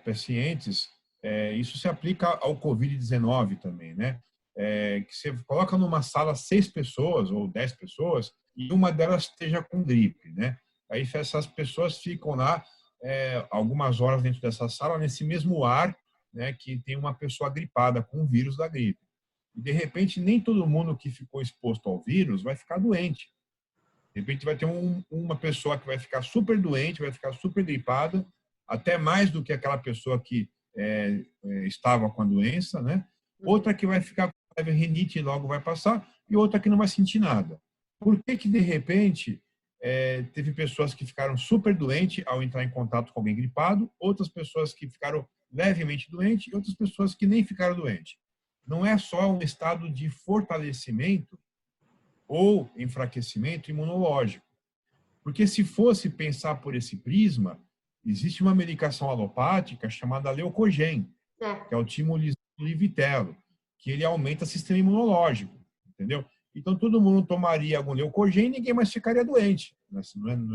pacientes, isso se aplica ao Covid-19 também, né? Que você coloca numa sala 6 pessoas ou 10 pessoas e uma delas esteja com gripe, né? Aí essas pessoas ficam lá algumas horas dentro dessa sala, nesse mesmo ar, né, que tem uma pessoa gripada com o vírus da gripe. E, de repente, nem todo mundo que ficou exposto ao vírus vai ficar doente. De repente vai ter uma pessoa que vai ficar super doente, vai ficar super gripada, até mais do que aquela pessoa que estava com a doença, né? Uhum. Outra que vai ficar com leve rinite e logo vai passar, e outra que não vai sentir nada. Por que que, de repente, teve pessoas que ficaram super doentes ao entrar em contato com alguém gripado, outras pessoas que ficaram levemente doentes e outras pessoas que nem ficaram doentes? Não é só um estado de fortalecimento ou enfraquecimento imunológico. Porque se fosse pensar por esse prisma, existe uma medicação alopática chamada Leucogen, que é o Timolizumab Livitello, que ele aumenta o sistema imunológico, entendeu? Então, todo mundo tomaria algum Leucogen e ninguém mais ficaria doente. Não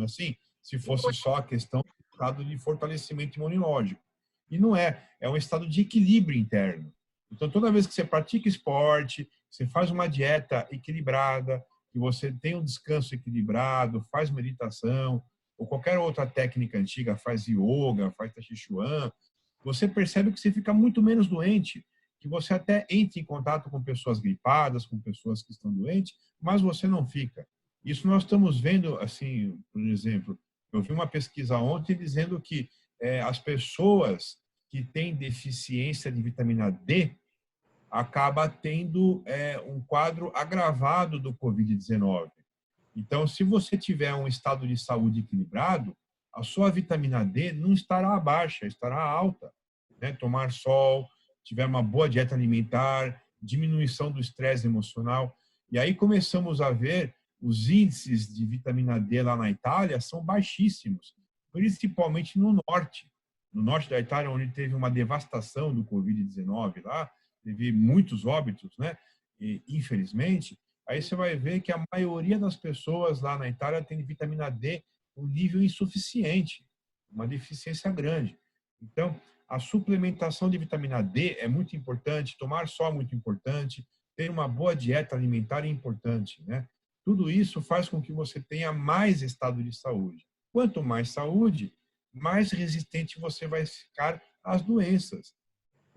é assim? Se fosse só a questão do estado de fortalecimento imunológico. E não é. É um estado de equilíbrio interno. Então, toda vez que você pratica esporte, você faz uma dieta equilibrada, que você tem um descanso equilibrado, faz meditação, ou qualquer outra técnica antiga, faz yoga, faz tai chi chuan, você percebe que você fica muito menos doente, que você até entra em contato com pessoas gripadas, com pessoas que estão doentes, mas você não fica. Isso nós estamos vendo, assim, por exemplo, eu vi uma pesquisa ontem dizendo que as pessoas que têm deficiência de vitamina D acaba tendo um quadro agravado do Covid-19. Então, se você tiver um estado de saúde equilibrado, a sua vitamina D não estará baixa, estará alta. Né? Tomar sol, tiver uma boa dieta alimentar, diminuição do estresse emocional. E aí começamos a ver os índices de vitamina D lá na Itália são baixíssimos, principalmente no norte. No norte da Itália, onde teve uma devastação do Covid-19 lá, teve muitos óbitos, né? E, infelizmente, aí você vai ver que a maioria das pessoas lá na Itália tem vitamina D um nível insuficiente, uma deficiência grande. Então, a suplementação de vitamina D é muito importante, tomar sol é muito importante, ter uma boa dieta alimentar é importante, né? Tudo isso faz com que você tenha mais estado de saúde. Quanto mais saúde, mais resistente você vai ficar às doenças,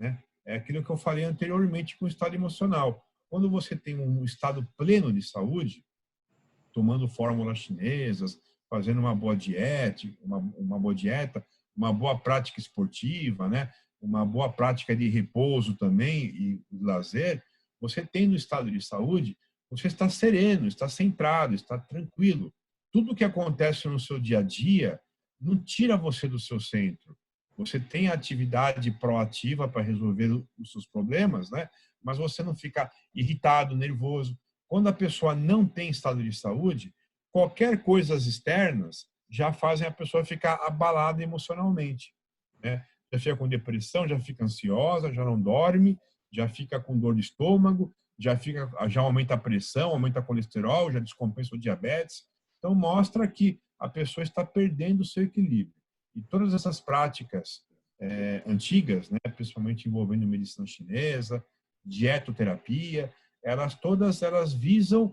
né? É aquilo que eu falei anteriormente com o estado emocional. Quando você tem um estado pleno de saúde, tomando fórmulas chinesas, fazendo uma boa dieta, uma boa prática esportiva, né? Uma boa prática de repouso também e lazer, você tem no estado de saúde, você está sereno, está centrado, está tranquilo. Tudo que acontece no seu dia a dia não tira você do seu centro. Você tem atividade proativa para resolver os seus problemas, né? Mas você não fica irritado, nervoso. Quando a pessoa não tem estado de saúde, qualquer coisas externas já fazem a pessoa ficar abalada emocionalmente, né? Já fica com depressão, já fica ansiosa, já não dorme, já fica com dor de estômago, já aumenta a pressão, aumenta o colesterol, já descompensa o diabetes. Então mostra que a pessoa está perdendo o seu equilíbrio. E todas essas práticas antigas, né, principalmente envolvendo medicina chinesa, dietoterapia, elas visam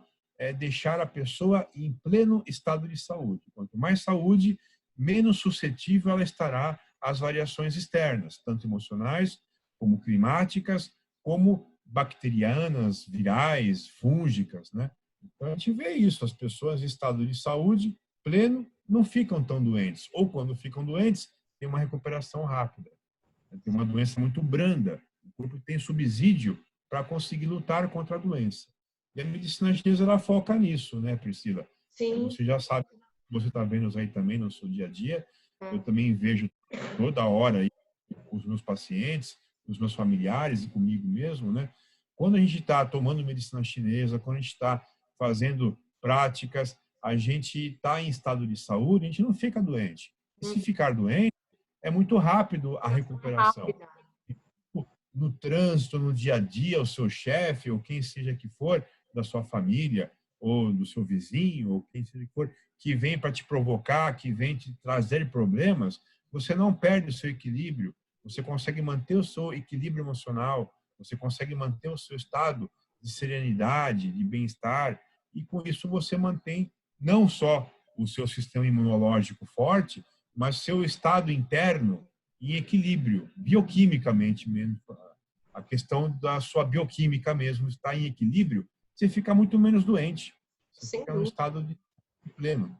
deixar a pessoa em pleno estado de saúde. Quanto mais saúde, menos suscetível ela estará às variações externas, tanto emocionais, como climáticas, como bacterianas, virais, fúngicas, né? Então a gente vê isso, as pessoas em estado de saúde pleno não ficam tão doentes, ou quando ficam doentes, tem uma recuperação rápida. Tem uma doença muito branda, o corpo tem subsídio para conseguir lutar contra a doença. E a medicina chinesa ela foca nisso, né, Priscila? Sim. Você já sabe, você está vendo aí também no seu dia a dia. Eu também vejo toda hora aí com os meus pacientes, com os meus familiares e comigo mesmo, né? Quando a gente está tomando medicina chinesa, quando a gente está fazendo práticas, a gente está em estado de saúde, a gente não fica doente. E se ficar doente, é muito rápido a recuperação. No trânsito, no dia a dia, o seu chefe, ou quem seja que for, da sua família, ou do seu vizinho, ou quem seja que for, que vem para te provocar, que vem te trazer problemas, você não perde o seu equilíbrio, você consegue manter o seu equilíbrio emocional, você consegue manter o seu estado de serenidade, de bem-estar, e com isso você mantém não só o seu sistema imunológico forte, mas seu estado interno em equilíbrio, bioquimicamente mesmo. A questão da sua bioquímica mesmo está em equilíbrio, você fica muito menos doente. Você fica no estado de pleno.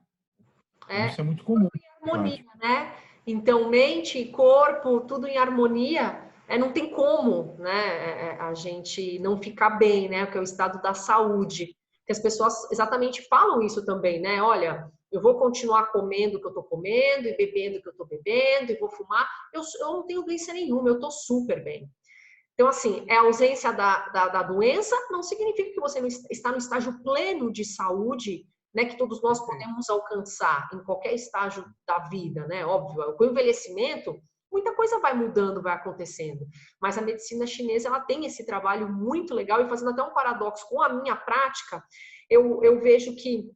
Isso é muito comum. Em harmonia, né? Então, mente e corpo, tudo em harmonia, não tem como, né, a gente não ficar bem, né? Que é o estado da saúde. Que as pessoas exatamente falam isso também, né? Olha, eu vou continuar comendo o que eu tô comendo e bebendo o que eu tô bebendo e vou fumar. Eu não tenho doença nenhuma, eu tô super bem. Então, assim, a ausência da doença não significa que você não está no estágio pleno de saúde né, que todos nós podemos alcançar em qualquer estágio da vida, né? Óbvio, com o envelhecimento, muita coisa vai mudando, vai acontecendo. Mas a medicina chinesa, ela tem esse trabalho muito legal, e fazendo até um paradoxo com a minha prática, eu vejo que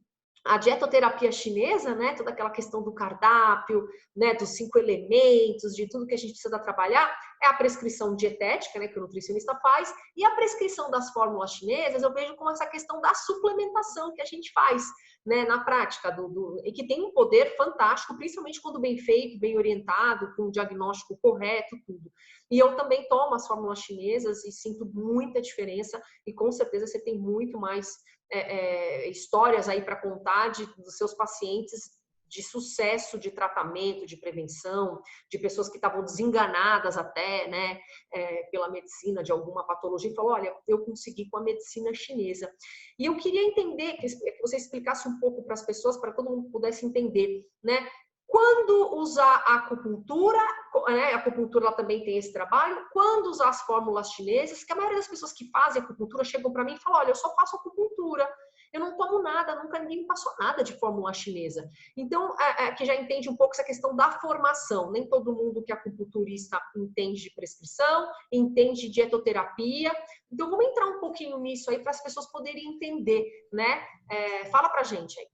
a dietoterapia chinesa, né, toda aquela questão do cardápio, né, dos 5 elementos, de tudo que a gente precisa trabalhar, é a prescrição dietética, né, que o nutricionista faz, e a prescrição das fórmulas chinesas, eu vejo como essa questão da suplementação que a gente faz, né, na prática, e que tem um poder fantástico, principalmente quando bem feito, bem orientado, com um diagnóstico correto, tudo. E eu também tomo as fórmulas chinesas e sinto muita diferença, e com certeza você tem muito mais histórias aí para contar dos seus pacientes de sucesso de tratamento, de prevenção, de pessoas que estavam desenganadas até, né, pela medicina de alguma patologia, e falou, olha, eu consegui com a medicina chinesa. E eu queria entender, que você explicasse um pouco para as pessoas, para todo mundo pudesse entender, né, quando usar a acupuntura, né, a acupuntura ela também tem esse trabalho, quando usar as fórmulas chinesas, que a maioria das pessoas que fazem acupuntura chegam para mim e falam, olha, eu só faço acupuntura, eu não tomo nada, nunca ninguém me passou nada de fórmula chinesa. Então, que já entende um pouco essa questão da formação. Nem todo mundo que é acupunturista entende de prescrição, entende de dietoterapia. Então, vamos entrar um pouquinho nisso aí para as pessoas poderem entender, né? Fala pra gente aí.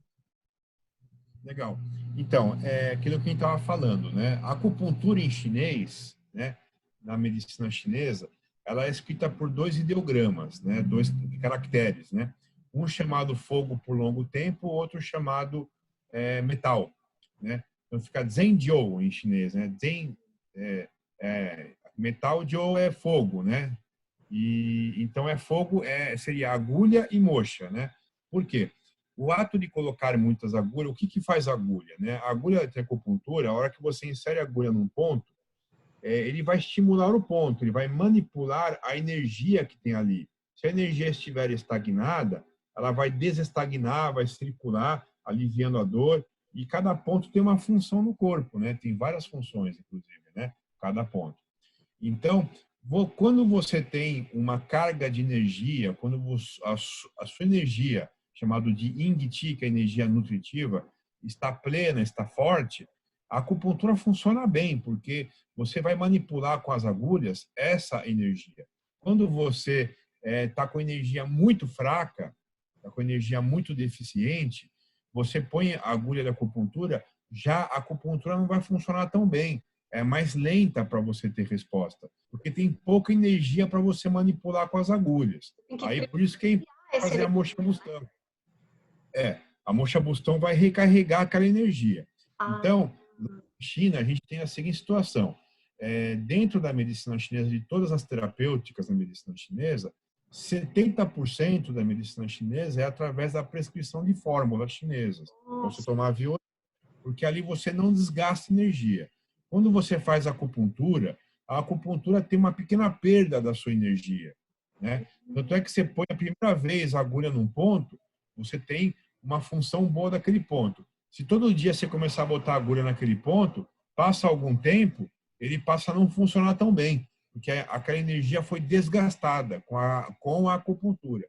Legal. Então, aquilo que a gente estava falando, né? A acupuntura em chinês, né? Na medicina chinesa, ela é escrita por 2 ideogramas, né? 2 caracteres, né? Um chamado fogo por longo tempo, outro chamado metal, né? Então fica Zhenjiu em chinês, né? Metal Jiu é fogo, né? E então fogo seria agulha e moxa, né? Por quê? O ato de colocar muitas agulhas, o que faz a agulha, né? A agulha de acupuntura, a hora que você insere a agulha num ponto, ele vai estimular o ponto, ele vai manipular a energia que tem ali. Se a energia estiver estagnada, ela vai desestagnar, vai circular, aliviando a dor. E cada ponto tem uma função no corpo, né? Tem várias funções, inclusive, né? Cada ponto. Então, quando você tem uma carga de energia, quando a sua energia, chamado de Ying Qi, que é a energia nutritiva, está plena, está forte, a acupuntura funciona bem, porque você vai manipular com as agulhas essa energia. Quando você está com energia muito fraca, está com energia muito deficiente, você põe a agulha da acupuntura, já a acupuntura não vai funcionar tão bem. É mais lenta para você ter resposta, porque tem pouca energia para você manipular com as agulhas. Aí por isso que é fazer a moxa-bustão. A moxa-bustão vai recarregar aquela energia. Então, na China, a gente tem a seguinte situação. Dentro da medicina chinesa, de todas as terapêuticas da medicina chinesa, 70% da medicina chinesa é através da prescrição de fórmulas chinesas. Você tomar via, porque ali você não desgasta energia. Quando você faz acupuntura, a acupuntura tem uma pequena perda da sua energia, né? Tanto é que você põe a primeira vez a agulha num ponto, você tem uma função boa daquele ponto. Se todo dia você começar a botar a agulha naquele ponto, passa algum tempo, ele passa a não funcionar tão bem, porque aquela energia foi desgastada com a acupuntura.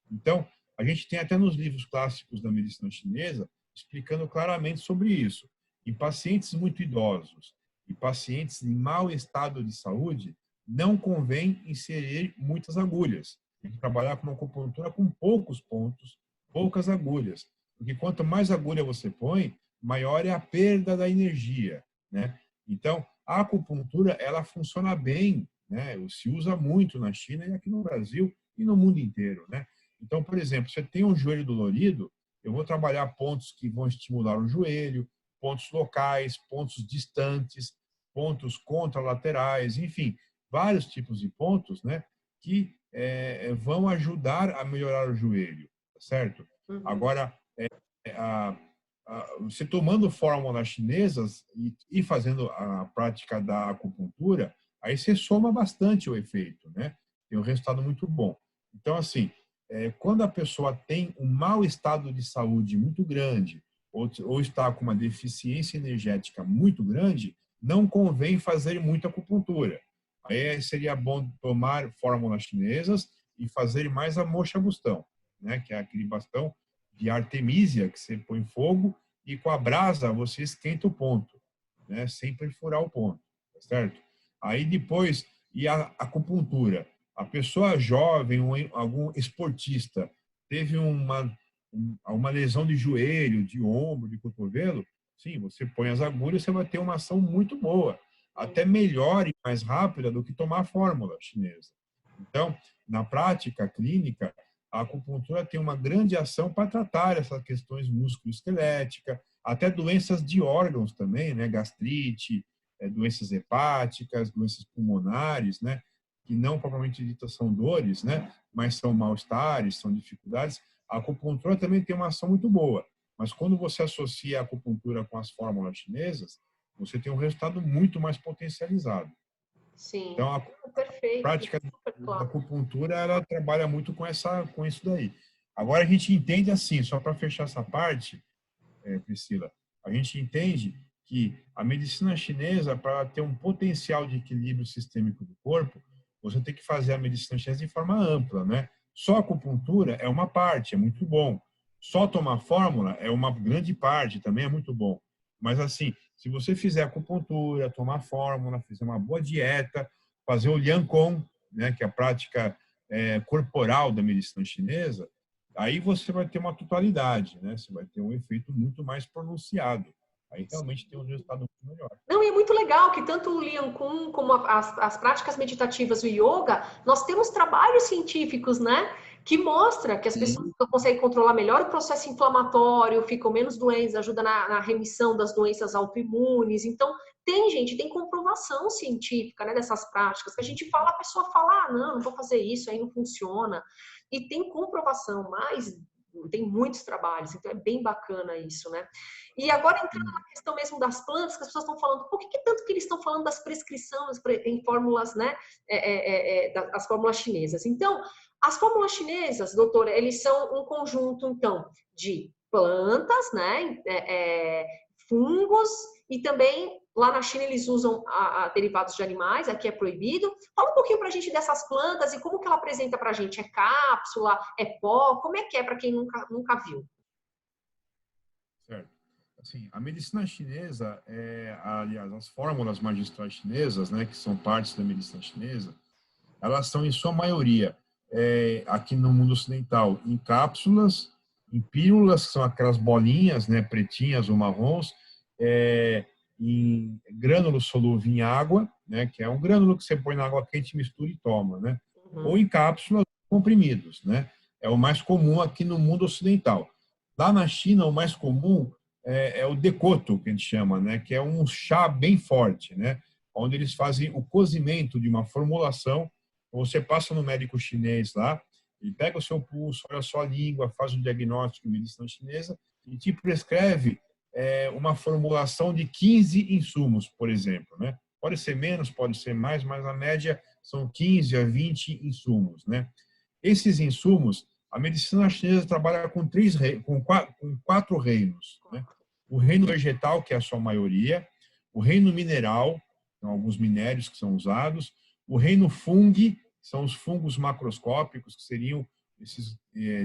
Então, a gente tem até nos livros clássicos da medicina chinesa explicando claramente sobre isso. Em pacientes muito idosos e pacientes em mau estado de saúde, não convém inserir muitas agulhas. Tem que trabalhar com uma acupuntura com poucos pontos, poucas agulhas. Porque quanto mais agulha você põe, maior é a perda da energia, né? Então, a acupuntura, ela funciona bem, né? Se usa muito na China e aqui no Brasil e no mundo inteiro, né? Então, por exemplo, você tem um joelho dolorido, eu vou trabalhar pontos que vão estimular o joelho, pontos locais, pontos distantes, pontos contralaterais, enfim, vários tipos de pontos, né, que vão ajudar a melhorar o joelho, certo? Agora, você tomando fórmulas chinesas e fazendo a prática da acupuntura, aí você soma bastante o efeito, né? Tem um resultado muito bom. Então, assim, quando a pessoa tem um mau estado de saúde muito grande ou está com uma deficiência energética muito grande, não convém fazer muita acupuntura. Aí seria bom tomar fórmulas chinesas e fazer mais a moxa-bustão, né? Que é aquele bastão de artemísia, que você põe fogo, e com a brasa você esquenta o ponto, né? Sem perfurar o ponto, tá certo? Aí depois, e a acupuntura. A pessoa jovem, algum esportista, teve uma lesão de joelho, de ombro, de cotovelo, sim, você põe as agulhas, você vai ter uma ação muito boa, até melhor e mais rápida do que tomar a fórmula chinesa. Então, na prática clínica, a acupuntura tem uma grande ação para tratar essas questões musculoesqueléticas, até doenças de órgãos também, né? Gastrite, doenças hepáticas, doenças pulmonares, né? Que não propriamente ditas são dores, né? Mas são mal-estares, são dificuldades. A acupuntura também tem uma ação muito boa, mas quando você associa a acupuntura com as fórmulas chinesas, você tem um resultado muito mais potencializado. Sim, Então, a perfeito, prática super da claro. acupuntura, ela trabalha muito com isso daí. Agora, a gente entende assim, só para fechar essa parte, Priscila, a gente entende que a medicina chinesa, para ter um potencial de equilíbrio sistêmico do corpo, você tem que fazer a medicina chinesa de forma ampla, né? Só a acupuntura é uma parte, é muito bom. Só tomar fórmula é uma grande parte, também é muito bom. Mas assim, se você fizer acupuntura, tomar fórmula, fizer uma boa dieta, fazer o Liang Kong, né, que é a prática corporal da medicina chinesa, aí você vai ter uma totalidade, né? Você vai ter um efeito muito mais pronunciado. Aí realmente tem um resultado muito melhor. Não, e é muito legal que tanto o Lian Kun como as práticas meditativas, o yoga, nós temos trabalhos científicos, né? Que mostra que as pessoas Sim. conseguem controlar melhor o processo inflamatório, ficam menos doentes, ajuda na remissão das doenças autoimunes. Então, tem comprovação científica, né, dessas práticas, que a gente fala, a pessoa fala, ah, não vou fazer isso, aí não funciona. E tem comprovação, mas tem muitos trabalhos, então é bem bacana isso, né? E agora entrando na questão mesmo das plantas, que as pessoas estão falando, por que tanto que eles estão falando das prescrições em fórmulas, né, das fórmulas chinesas? Então, as fórmulas chinesas, doutora, eles são um conjunto, então, de plantas, né, fungos e também lá na China eles usam derivados de animais, aqui é proibido. Fala um pouquinho pra gente dessas plantas e como que ela apresenta pra gente. É cápsula, é pó? Como é que é para quem nunca viu? Certo. Assim, a medicina chinesa, aliás, as fórmulas magistrais chinesas, né, que são partes da medicina chinesa, elas são, em sua maioria, aqui no mundo ocidental, em cápsulas, em pílulas, que são aquelas bolinhas, né, pretinhas ou marrons, em grânulo solúvel em água, né, que é um grânulo que você põe na água quente, mistura e toma, né, ou em cápsulas comprimidos, né, é o mais comum aqui no mundo ocidental. Lá na China, o mais comum é o decoto, que a gente chama, né, que é um chá bem forte, né, onde eles fazem o cozimento de uma formulação. Você passa no médico chinês lá, ele pega o seu pulso, olha a sua língua, faz um diagnóstico de medicina chinesa e te prescreve uma formulação de 15 insumos, por exemplo, né? Pode ser menos, pode ser mais, mas a média são 15 a 20 insumos, né? Esses insumos, a medicina chinesa trabalha com quatro reinos, né? O reino vegetal, que é a sua maioria, o reino mineral, são alguns minérios que são usados, o reino fungo, que são os fungos macroscópicos, que seriam esses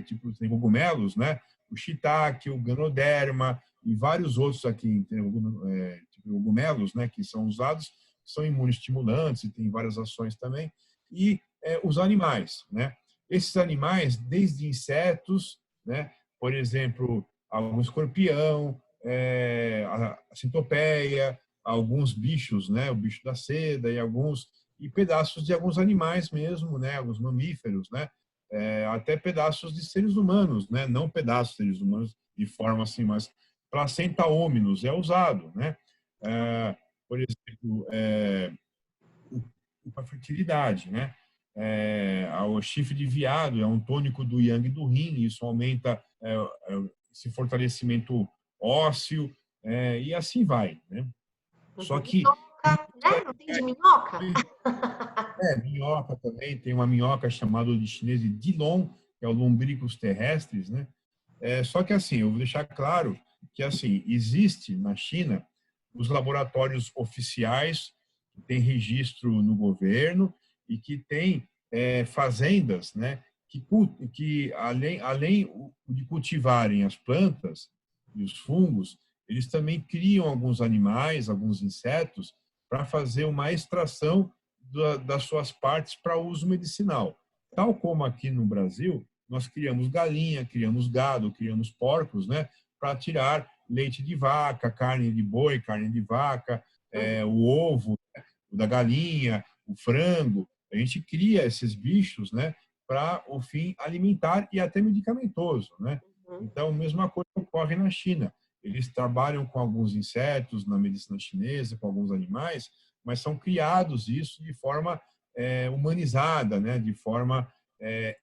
tipos de cogumelos, né? O shiitake, o ganoderma e vários outros aqui, tipo cogumelos, né? Que são usados, são imunoestimulantes e tem várias ações também. E os animais, né? Esses animais, desde insetos, né? Por exemplo, algum escorpião, a centopeia, alguns bichos, né? O bicho da seda e pedaços de alguns animais mesmo, né? Alguns mamíferos, né? Até pedaços de seres humanos, né? Não pedaços de seres humanos de forma assim, mas placenta hominis é usado, né? Por exemplo, para fertilidade, né? O chifre de veado é um tônico do yang e do yin, isso aumenta esse fortalecimento ósseo, e assim vai, né? Só que Minhoca, né? Não tem de minhoca? minhoca também, tem uma minhoca chamada de chinês de Dilon, que é o lombricos terrestres, né? Só que assim, eu vou deixar claro que assim, existe na China os laboratórios oficiais que têm registro no governo e que têm fazendas, né, que além de cultivarem as plantas e os fungos, eles também criam alguns animais, alguns insetos, para fazer uma extração das suas partes para uso medicinal. Tal como aqui no Brasil, nós criamos galinha, criamos gado, criamos porcos, né, para tirar leite de vaca, carne de boi, carne de vaca, o ovo, né, da galinha, o frango. A gente cria esses bichos, né, para o fim alimentar e até medicamentoso, né? Então, a mesma coisa ocorre na China. Eles trabalham com alguns insetos na medicina chinesa, com alguns animais, mas são criados isso de forma humanizada, né? De forma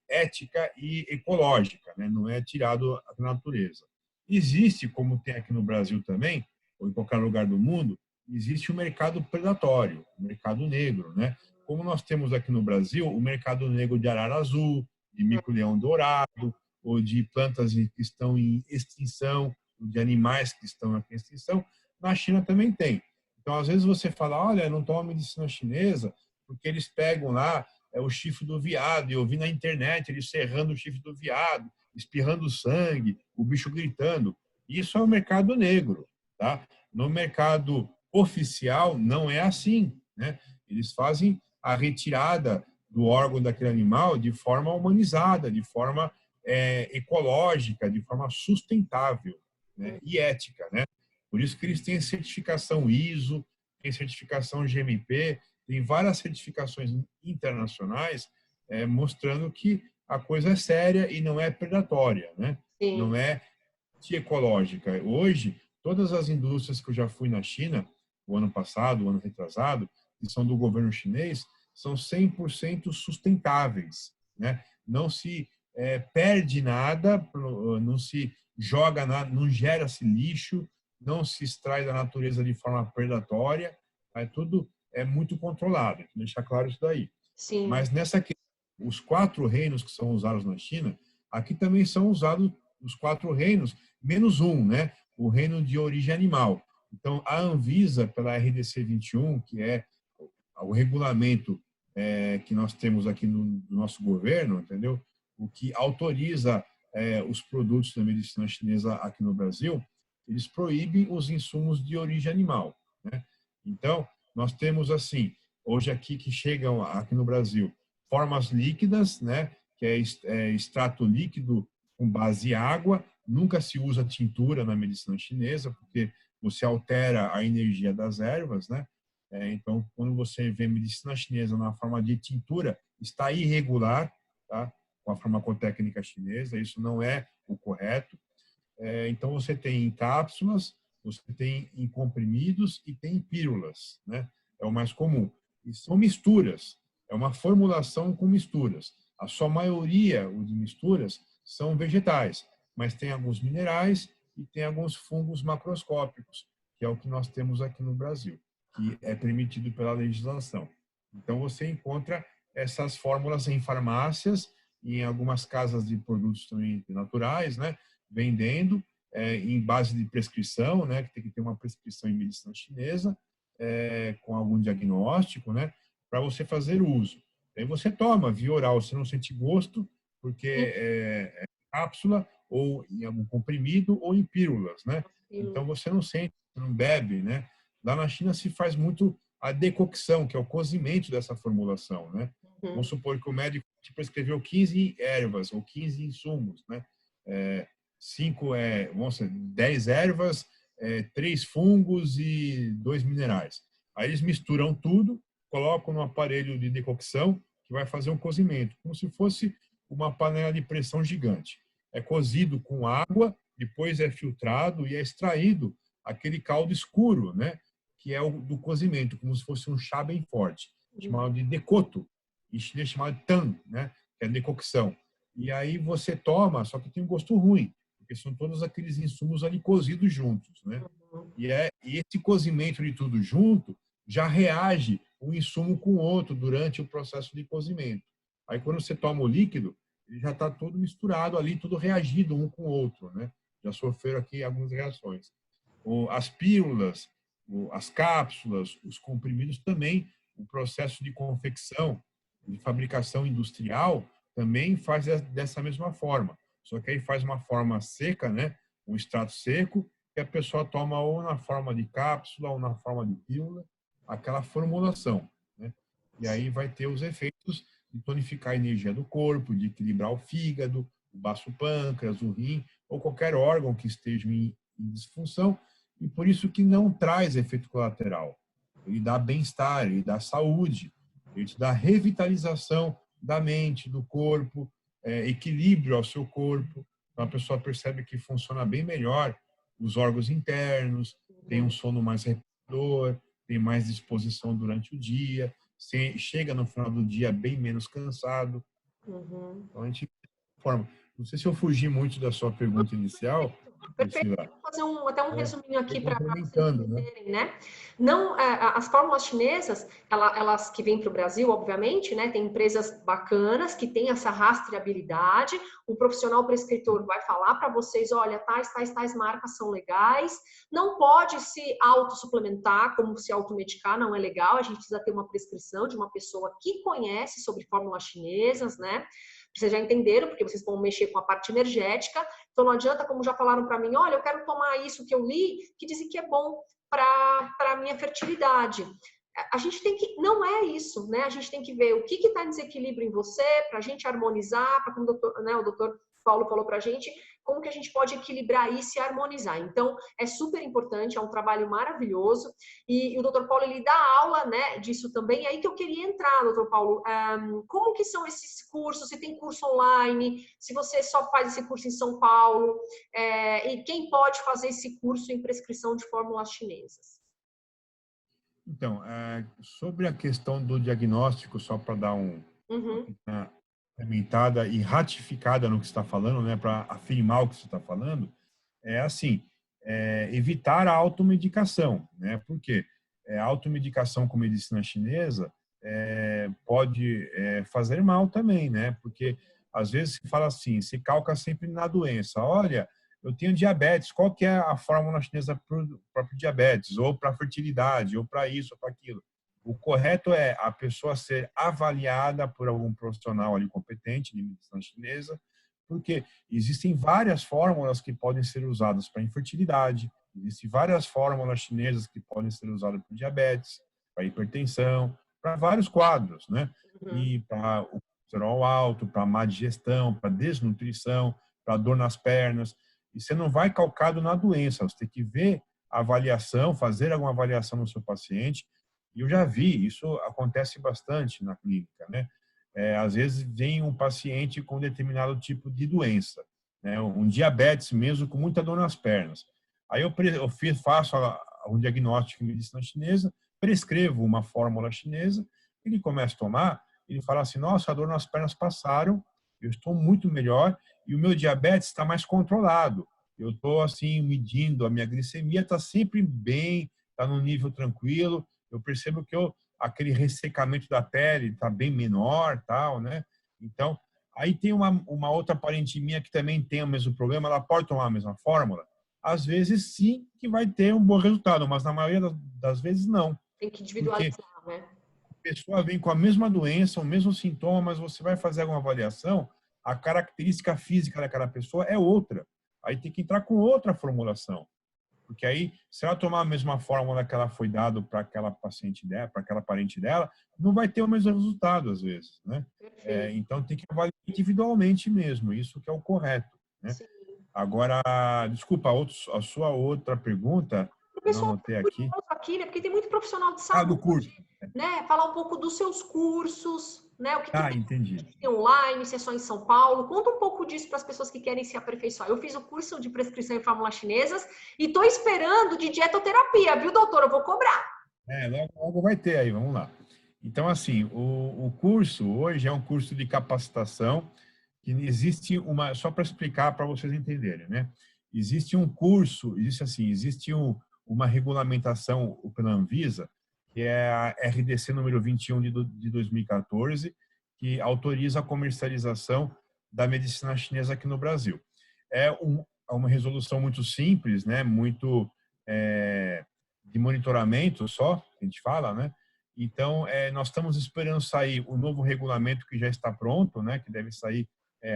ética e ecológica, né? Não é tirado da natureza. Existe, como tem aqui no Brasil também, ou em qualquer lugar do mundo, existe o mercado predatório, o mercado negro, né? Como nós temos aqui no Brasil o mercado negro de arara azul, de mico-leão dourado, ou de plantas que estão em extinção, de animais que estão em extinção, na China também tem. Então, às vezes você fala, olha, não toma medicina chinesa, porque eles pegam lá o chifre do veado, e eu vi na internet eles serrando o chifre do veado, espirrando sangue, o bicho gritando. Isso é o mercado negro, tá? No mercado oficial não é assim, né? Eles fazem a retirada do órgão daquele animal de forma humanizada, de forma ecológica, de forma sustentável, né? E ética, né? Por isso que eles têm certificação ISO, têm certificação GMP, tem várias certificações internacionais mostrando que a coisa é séria e não é predatória, né? Sim. Não é ecológica. Hoje, todas as indústrias que eu já fui na China, o ano passado, o ano retrasado, que são do governo chinês, são 100% sustentáveis, né? Não se perde nada, não se joga nada, não gera-se lixo, não se extrai da natureza de forma predatória, tudo é muito controlado, deixar claro isso daí. Sim. Mas os 4 reinos que são usados na China, aqui também são usados os 4 reinos, menos um, né? O reino de origem animal. Então, a Anvisa, pela RDC 21, que é o regulamento que nós temos aqui no nosso governo, entendeu? O que autoriza os produtos da medicina chinesa aqui no Brasil, eles proíbem os insumos de origem animal, né? Então, nós temos assim, hoje aqui que chegam aqui no Brasil, formas líquidas, né? Que é extrato líquido com base em água, nunca se usa tintura na medicina chinesa, porque você altera a energia das ervas, né? Então, quando você vê medicina chinesa na forma de tintura, está irregular, tá? Com a farmacotécnica chinesa, isso não é o correto. Então, você tem em cápsulas, você tem em comprimidos e tem em pílulas, né? É o mais comum. E são misturas, é uma formulação com misturas. A sua maioria de misturas são vegetais, mas tem alguns minerais e tem alguns fungos macroscópicos, que é o que nós temos aqui no Brasil, que é permitido pela legislação. Então, você encontra essas fórmulas em farmácias e em algumas casas de produtos também naturais, né? Vendendo em base de prescrição, né? Que tem que ter uma prescrição em medicina chinesa, com algum diagnóstico, né? Para você fazer uso. Aí você toma via oral, você não sente gosto, porque é cápsula, ou em algum comprimido, ou em pílulas, né? Então você não sente, não bebe, né? Lá na China se faz muito a decocção, que é o cozimento dessa formulação, né? Vamos supor que o médico te prescreveu 15 ervas ou 15 insumos, né? 10 ervas, 3 fungos e 2 minerais. Aí eles misturam tudo, colocam no aparelho de decocção que vai fazer um cozimento, como se fosse uma panela de pressão gigante. É cozido com água, depois é filtrado e é extraído aquele caldo escuro, né? Que é o do cozimento, como se fosse um chá bem forte, chamado de decoto, em chinês chamado tan, né? Que é decocção. E aí você toma, só que tem um gosto ruim, porque são todos aqueles insumos ali cozidos juntos, né? E esse cozimento de tudo junto já reage um insumo com o outro durante o processo de cozimento. Aí quando você toma o líquido, ele já está todo misturado ali, tudo reagido um com o outro, né? Já sofreram aqui algumas reações. As pílulas, as cápsulas, os comprimidos também, o processo de confecção, de fabricação industrial, também faz dessa mesma forma. Só que aí faz uma forma seca, né? Um extrato seco, que a pessoa toma ou na forma de cápsula ou na forma de pílula, aquela formulação, né? E aí vai ter os efeitos de tonificar a energia do corpo, de equilibrar o fígado, o baço pâncreas, o rim, ou qualquer órgão que esteja em disfunção, e por isso que não traz efeito colateral. Ele dá bem-estar, ele dá saúde, ele te dá revitalização da mente, do corpo, equilíbrio ao seu corpo. Então, a pessoa percebe que funciona bem melhor os órgãos internos, tem um sono mais reparador, tem mais disposição durante o dia, chega no final do dia bem menos cansado. Uhum. Então, a gente forma. Não sei se eu fugi muito da sua pergunta inicial, Perfeito. Priscila. Vou fazer até um resuminho aqui para vocês Complementando, né? entenderem, né? Não, as fórmulas chinesas, elas que vêm para o Brasil, obviamente, né? Tem empresas bacanas que têm essa rastreabilidade. O profissional prescritor vai falar para vocês, olha, tais marcas são legais. Não pode se autossuplementar, como se automedicar, não é legal. A gente precisa ter uma prescrição de uma pessoa que conhece sobre fórmulas chinesas, né? Vocês já entenderam, porque vocês vão mexer com a parte energética. Então, não adianta, como já falaram para mim, olha, eu quero tomar isso que eu li, que dizem que é bom para a minha fertilidade. A gente tem que, não é isso, né? A gente tem que ver o que está em desequilíbrio em você, para a gente harmonizar, para como o doutor Paulo falou para a gente, como que a gente pode equilibrar isso e harmonizar. Então, é super importante, é um trabalho maravilhoso, e o doutor Paulo, ele dá aula, né, disso também, e aí que eu queria entrar, doutor Paulo, como que são esses cursos, se tem curso online, se você só faz esse curso em São Paulo, e quem pode fazer esse curso em prescrição de fórmulas chinesas? Então, sobre a questão do diagnóstico, só para dar uma Uhum. pequena implementada e ratificada no que você está falando, né, para afirmar o que você está falando, é assim, evitar a automedicação, né? Por quê? A automedicação com medicina chinesa pode fazer mal também, né? Porque às vezes se fala assim, se calca sempre na doença. Olha, eu tenho diabetes, qual que é a fórmula chinesa para o próprio diabetes? Ou para fertilidade, ou para isso, ou para aquilo. O correto é a pessoa ser avaliada por algum profissional ali competente de medicina chinesa, porque existem várias fórmulas que podem ser usadas para infertilidade, existem várias fórmulas chinesas que podem ser usadas para diabetes, para hipertensão, para vários quadros, né? Uhum. E para o colesterol alto, para má digestão, para desnutrição, para dor nas pernas. E você não vai calcado na doença, você tem que ver a avaliação, fazer alguma avaliação no seu paciente. E eu já vi, isso acontece bastante na clínica, né? Às vezes vem um paciente com determinado tipo de doença, né? Um diabetes mesmo com muita dor nas pernas. Aí eu faço um diagnóstico em medicina chinesa, prescrevo uma fórmula chinesa, ele começa a tomar, ele fala assim, nossa, a dor nas pernas passaram, eu estou muito melhor e o meu diabetes está mais controlado. Eu estou assim medindo a minha glicemia, está sempre bem, está no nível tranquilo. Eu percebo que aquele ressecamento da pele está bem menor, tal, né? Então, aí tem uma outra parente minha que também tem o mesmo problema, ela pode tomar a mesma fórmula? Às vezes sim que vai ter um bom resultado, mas na maioria das vezes não. Tem que Porque individualizar, né? a pessoa vem com a mesma doença, o mesmo sintoma, mas você vai fazer alguma avaliação, a característica física daquela pessoa é outra. Aí tem que entrar com outra formulação. Porque aí, se ela tomar a mesma fórmula que ela foi dado para aquela paciente dela, para aquela parente dela, não vai ter o mesmo resultado, às vezes, né? Perfeito. Então, tem que avaliar individualmente mesmo, isso que é o correto, né? Sim. Agora, desculpa, a sua outra pergunta, O eu não pessoal anotei está aqui. curioso aqui, né? Porque tem muito profissional de Do curso. saúde, né? Falar um pouco dos seus cursos, né? O que Entendi. tem online, se é só em São Paulo. Conta um pouco disso para as pessoas que querem se aperfeiçoar. Eu fiz o curso de prescrição em fórmulas chinesas e estou esperando de dietoterapia, viu, doutor? Eu vou cobrar. Logo vai ter aí, vamos lá. Então, assim, o curso hoje é um curso de capacitação que existe só para explicar para vocês entenderem, né? Existe um curso, existe uma regulamentação pela Anvisa, que é a RDC número 21 de 2014, que autoriza a comercialização da medicina chinesa aqui no Brasil. Uma resolução muito simples, né? Muito de monitoramento só, que a gente fala, né? Então, nós estamos esperando sair o novo regulamento que já está pronto, né, que deve sair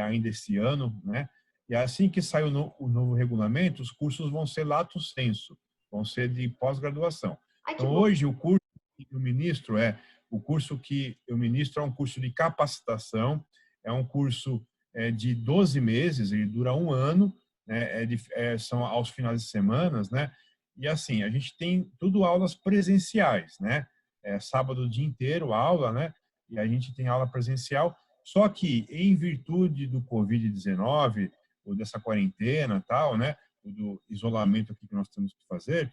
ainda esse ano, né? E assim que sair o novo regulamento, os cursos vão ser lato sensu, vão ser de pós-graduação. Ai, que Então, bom. hoje, o curso que eu ministro é um curso de capacitação, é um curso de 12 meses, ele dura um ano, né? São aos finais de semana, né? E assim, a gente tem tudo aulas presenciais, né? Sábado o dia inteiro aula, né? E a gente tem aula presencial. Só que, em virtude do Covid-19, ou dessa quarentena tal, né? Do isolamento aqui que nós temos que fazer,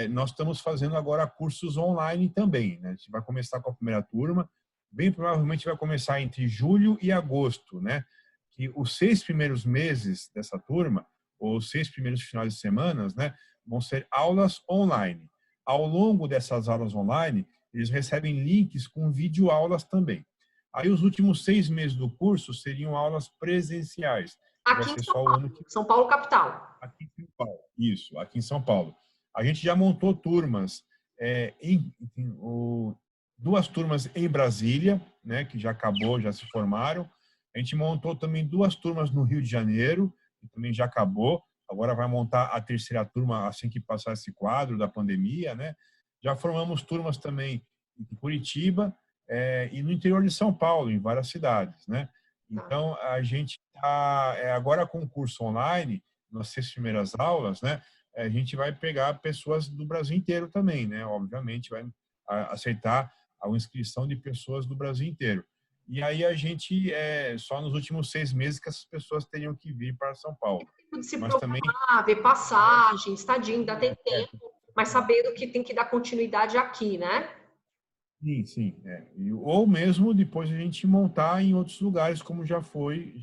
nós estamos fazendo agora cursos online também, né? A gente vai começar com a primeira turma, bem provavelmente vai começar entre julho e agosto, né? Que os 6 primeiros meses dessa turma, ou os 6 primeiros finais de semanas, né? Vão ser aulas online. Ao longo dessas aulas online, eles recebem links com videoaulas também. Aí os últimos 6 meses do curso seriam aulas presenciais, que vai Aqui em ser São só o ano que... São Paulo, capital. Aqui em São Paulo. Isso, aqui em São Paulo. A gente já montou turmas, duas turmas em Brasília, né, que já acabou, já se formaram. A gente montou também 2 turmas no Rio de Janeiro, que também já acabou. Agora vai montar a terceira turma assim que passar esse quadro da pandemia, né? Já formamos turmas também em Curitiba e no interior de São Paulo, em várias cidades, né? Tá. Então, a gente está agora com o curso online, nas 6 primeiras aulas, né? A gente vai pegar pessoas do Brasil inteiro também, né? Obviamente, vai aceitar a inscrição de pessoas do Brasil inteiro. E aí a gente, só nos últimos 6 meses que essas pessoas teriam que vir para São Paulo. Tempo de se Mas também... programar, ver passagem, estadia, ainda tem É, tempo, mas sabendo que tem que dar continuidade aqui, né? sim, sim. Ou mesmo depois a gente montar em outros lugares, como já foi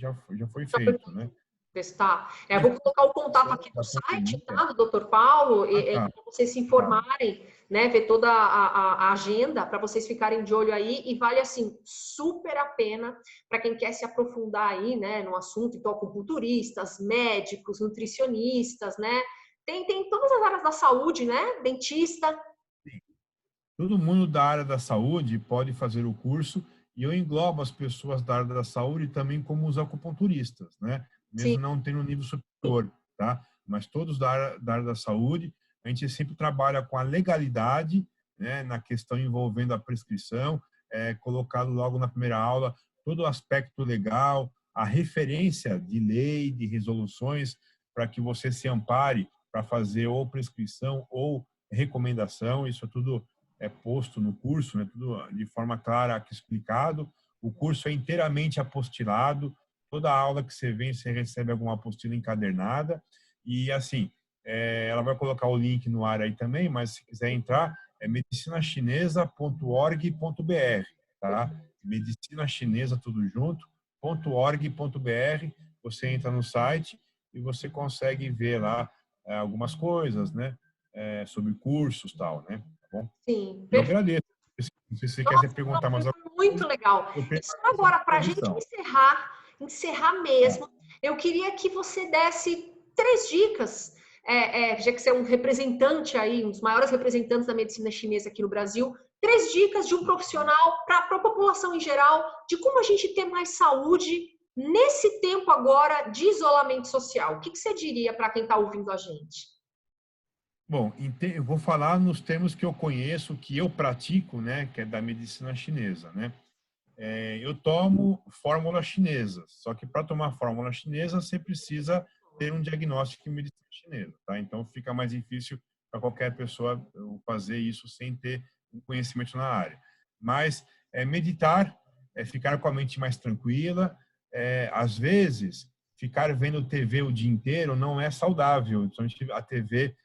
feito, né? Testar. Mas Vou colocar o contato questão aqui do da site, pandemia... tá, do Dr. Paulo, Ah, tá. para vocês se Tá. informarem, né, ver toda a agenda, para vocês ficarem de olho aí, e vale, assim, super a pena para quem quer se aprofundar aí, né, no assunto, então, acupunturistas, médicos, nutricionistas, né, tem todas as áreas da saúde, né, dentista. Todo mundo da área da saúde pode fazer o curso e eu englobo as pessoas da área da saúde também como os acupunturistas, né? Sim, Mesmo não tendo nível superior, tá? Mas todos da área da saúde, a gente sempre trabalha com a legalidade, né? Na questão envolvendo a prescrição, colocado logo na primeira aula todo o aspecto legal, a referência de lei, de resoluções, para que você se ampare para fazer ou prescrição ou recomendação, isso é tudo posto no curso, né, tudo de forma clara aqui explicado. O curso é inteiramente apostilado. Toda aula que você vem, você recebe alguma apostila encadernada. E, assim, ela vai colocar o link no ar aí também, mas se quiser entrar, é medicinachinesa.org.br, tá? Medicina Chinesa, tudo junto, .org.br. Você entra no site e você consegue ver lá algumas coisas, né? Sobre cursos tal, né? Bom, sim, eu perfeito. agradeço. Se você quer se perguntar mais alguma Muito coisa, legal. eu E só permaneço à agora, para a gente disposição. encerrar Tá. mesmo, eu queria que você desse 3 dicas, já que você é um representante aí, um dos maiores representantes da medicina chinesa aqui no Brasil, 3 dicas de um profissional para a população em geral, de como a gente ter mais saúde nesse tempo agora de isolamento social. O que você diria para quem está ouvindo a gente? Bom, eu vou falar nos termos que eu conheço, que eu pratico, né, que é da medicina chinesa, né? Eu tomo fórmula chinesa, só que para tomar fórmula chinesa você precisa ter um diagnóstico em medicina chinesa, tá? Então fica mais difícil para qualquer pessoa fazer isso sem ter um conhecimento na área. Mas meditar, ficar com a mente mais tranquila, às vezes ficar vendo TV o dia inteiro não é saudável. Então a TV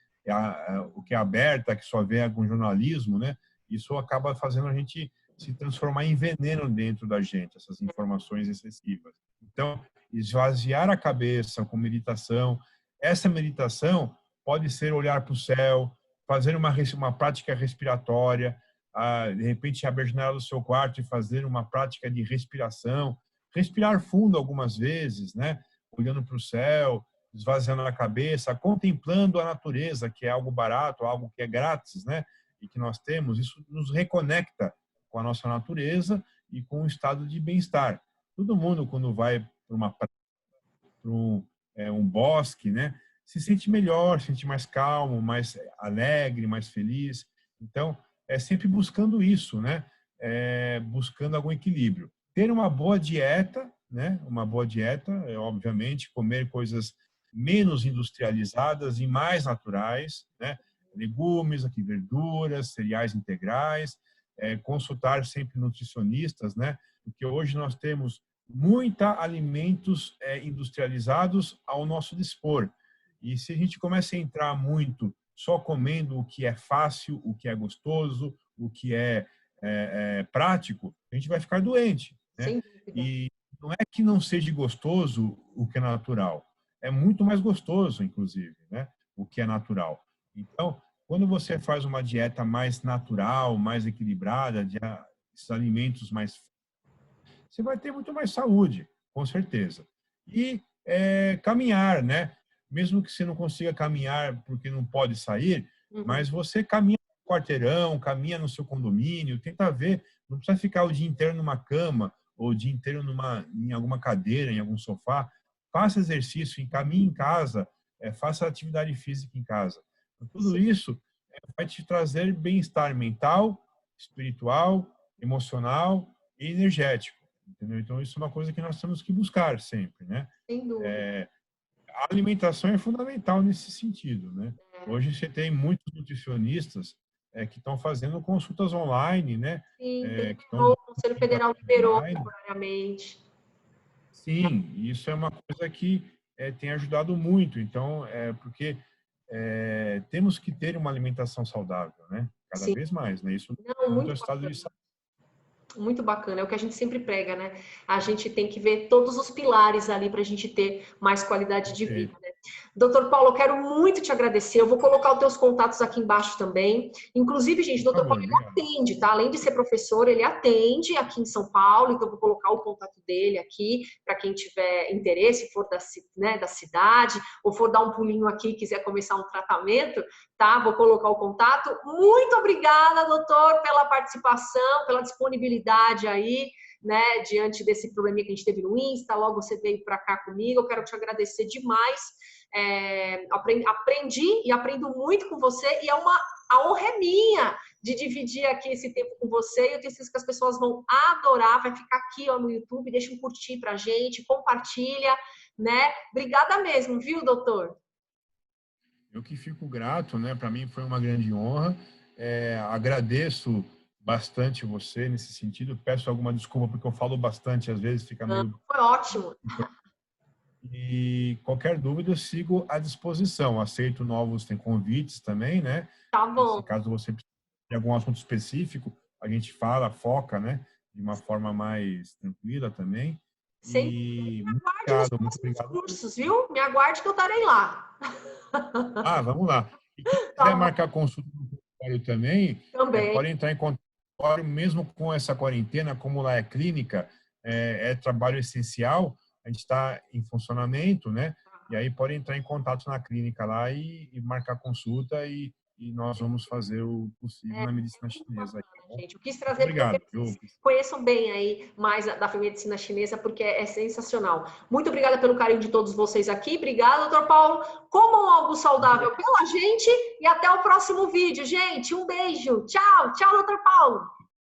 o que é aberta, que só vê algum jornalismo, né? Isso acaba fazendo a gente se transformar em veneno dentro da gente, essas informações excessivas. Então, esvaziar a cabeça com meditação. Essa meditação pode ser olhar para o céu, fazer uma prática respiratória, de repente abrir a janela do seu quarto e fazer uma prática de respiração, respirar fundo algumas vezes, né? Olhando para o céu, esvaziando a cabeça, contemplando a natureza, que é algo barato, algo que é grátis, né? e que nós temos, isso nos reconecta com a nossa natureza e com o estado de bem-estar. Todo mundo, quando vai para uma praia, para um bosque, né, se sente melhor, se sente mais calmo, mais alegre, mais feliz. Então, é sempre buscando isso, né? Buscando algum equilíbrio. Ter uma boa dieta, né? Uma boa dieta, obviamente, comer coisas menos industrializadas e mais naturais, né? Legumes, aqui verduras, cereais integrais, consultar sempre nutricionistas, né? Porque hoje nós temos muita alimentos industrializados ao nosso dispor. E se a gente começa a entrar muito só comendo o que é fácil, o que é gostoso, o que é prático, a gente vai ficar doente, né? Sem dúvida. E não é que não seja gostoso o que é natural, é muito mais gostoso, inclusive, né? O que é natural. Então, quando você faz uma dieta mais natural, mais equilibrada, de esses alimentos mais, você vai ter muito mais saúde, com certeza. E caminhar, né? Mesmo que você não consiga caminhar porque não pode sair, mas você caminha no quarteirão, caminha no seu condomínio, tenta ver, não precisa ficar o dia inteiro numa cama ou o dia inteiro em alguma cadeira, em algum sofá. Faça exercício, caminhe em casa, faça atividade física em casa. Então, tudo isso vai te trazer bem-estar mental, espiritual, emocional e energético. Entendeu? Então, isso é uma coisa que nós temos que buscar sempre, né? Sem dúvida. A alimentação é fundamental nesse sentido, né? Hoje você tem muitos nutricionistas que estão fazendo consultas online, né? Sim, Que estão o Conselho Federal liberou online. temporariamente. Sim, isso é uma coisa que tem ajudado muito. Então, porque temos que ter uma alimentação saudável, né? Cada Sim. vez mais, né? Isso Não, muda muito o estado bacana. de saúde. Muito bacana, é o que a gente sempre prega, né? A gente tem que ver todos os pilares ali para a gente ter mais qualidade de vida, né? Doutor Paulo, eu quero muito te agradecer. Eu vou colocar os teus contatos aqui embaixo também. Inclusive, gente, o doutor Paulo ele atende, tá? Além de ser professor, ele atende aqui em São Paulo, então eu vou colocar o contato dele aqui para quem tiver interesse, for da cidade, ou for dar um pulinho aqui e quiser começar um tratamento, tá? Vou colocar o contato. Muito obrigada, doutor, pela participação, pela disponibilidade aí, né, diante desse probleminha que a gente teve no Insta, logo você veio para cá comigo, eu quero te agradecer demais, aprendi e aprendo muito com você, e a honra é minha de dividir aqui esse tempo com você, e eu tenho certeza que as pessoas vão adorar, vai ficar aqui ó, no YouTube, deixa um curtir pra gente, compartilha, né, obrigada mesmo, viu, doutor? Eu que fico grato, né, para mim foi uma grande honra, agradeço bastante você nesse sentido. Peço alguma desculpa porque eu falo bastante, às vezes fica meio... Foi ótimo. E qualquer dúvida eu sigo à disposição. Aceito novos convites também, né? Tá bom. Se caso você precise de algum assunto específico, a gente fala, foca, né? De uma forma mais tranquila também. Sempre. E muito obrigado. Cursos, viu? Me aguarde que eu estarei lá. Vamos lá. E quem quiser marcar consulta no consultório também, pode entrar em contato mesmo com essa quarentena, como lá é clínica, é trabalho essencial, a gente está em funcionamento, né? E aí pode entrar em contato na clínica lá e marcar consulta e nós vamos fazer o possível na medicina chinesa. Gente, eu quis trazer para que vocês conheçam bem aí mais da medicina chinesa, porque é sensacional. Muito obrigada pelo carinho de todos vocês aqui. Obrigada, doutor Paulo. Comam algo saudável pela gente e até o próximo vídeo, gente. Um beijo. Tchau. Tchau, doutor Paulo.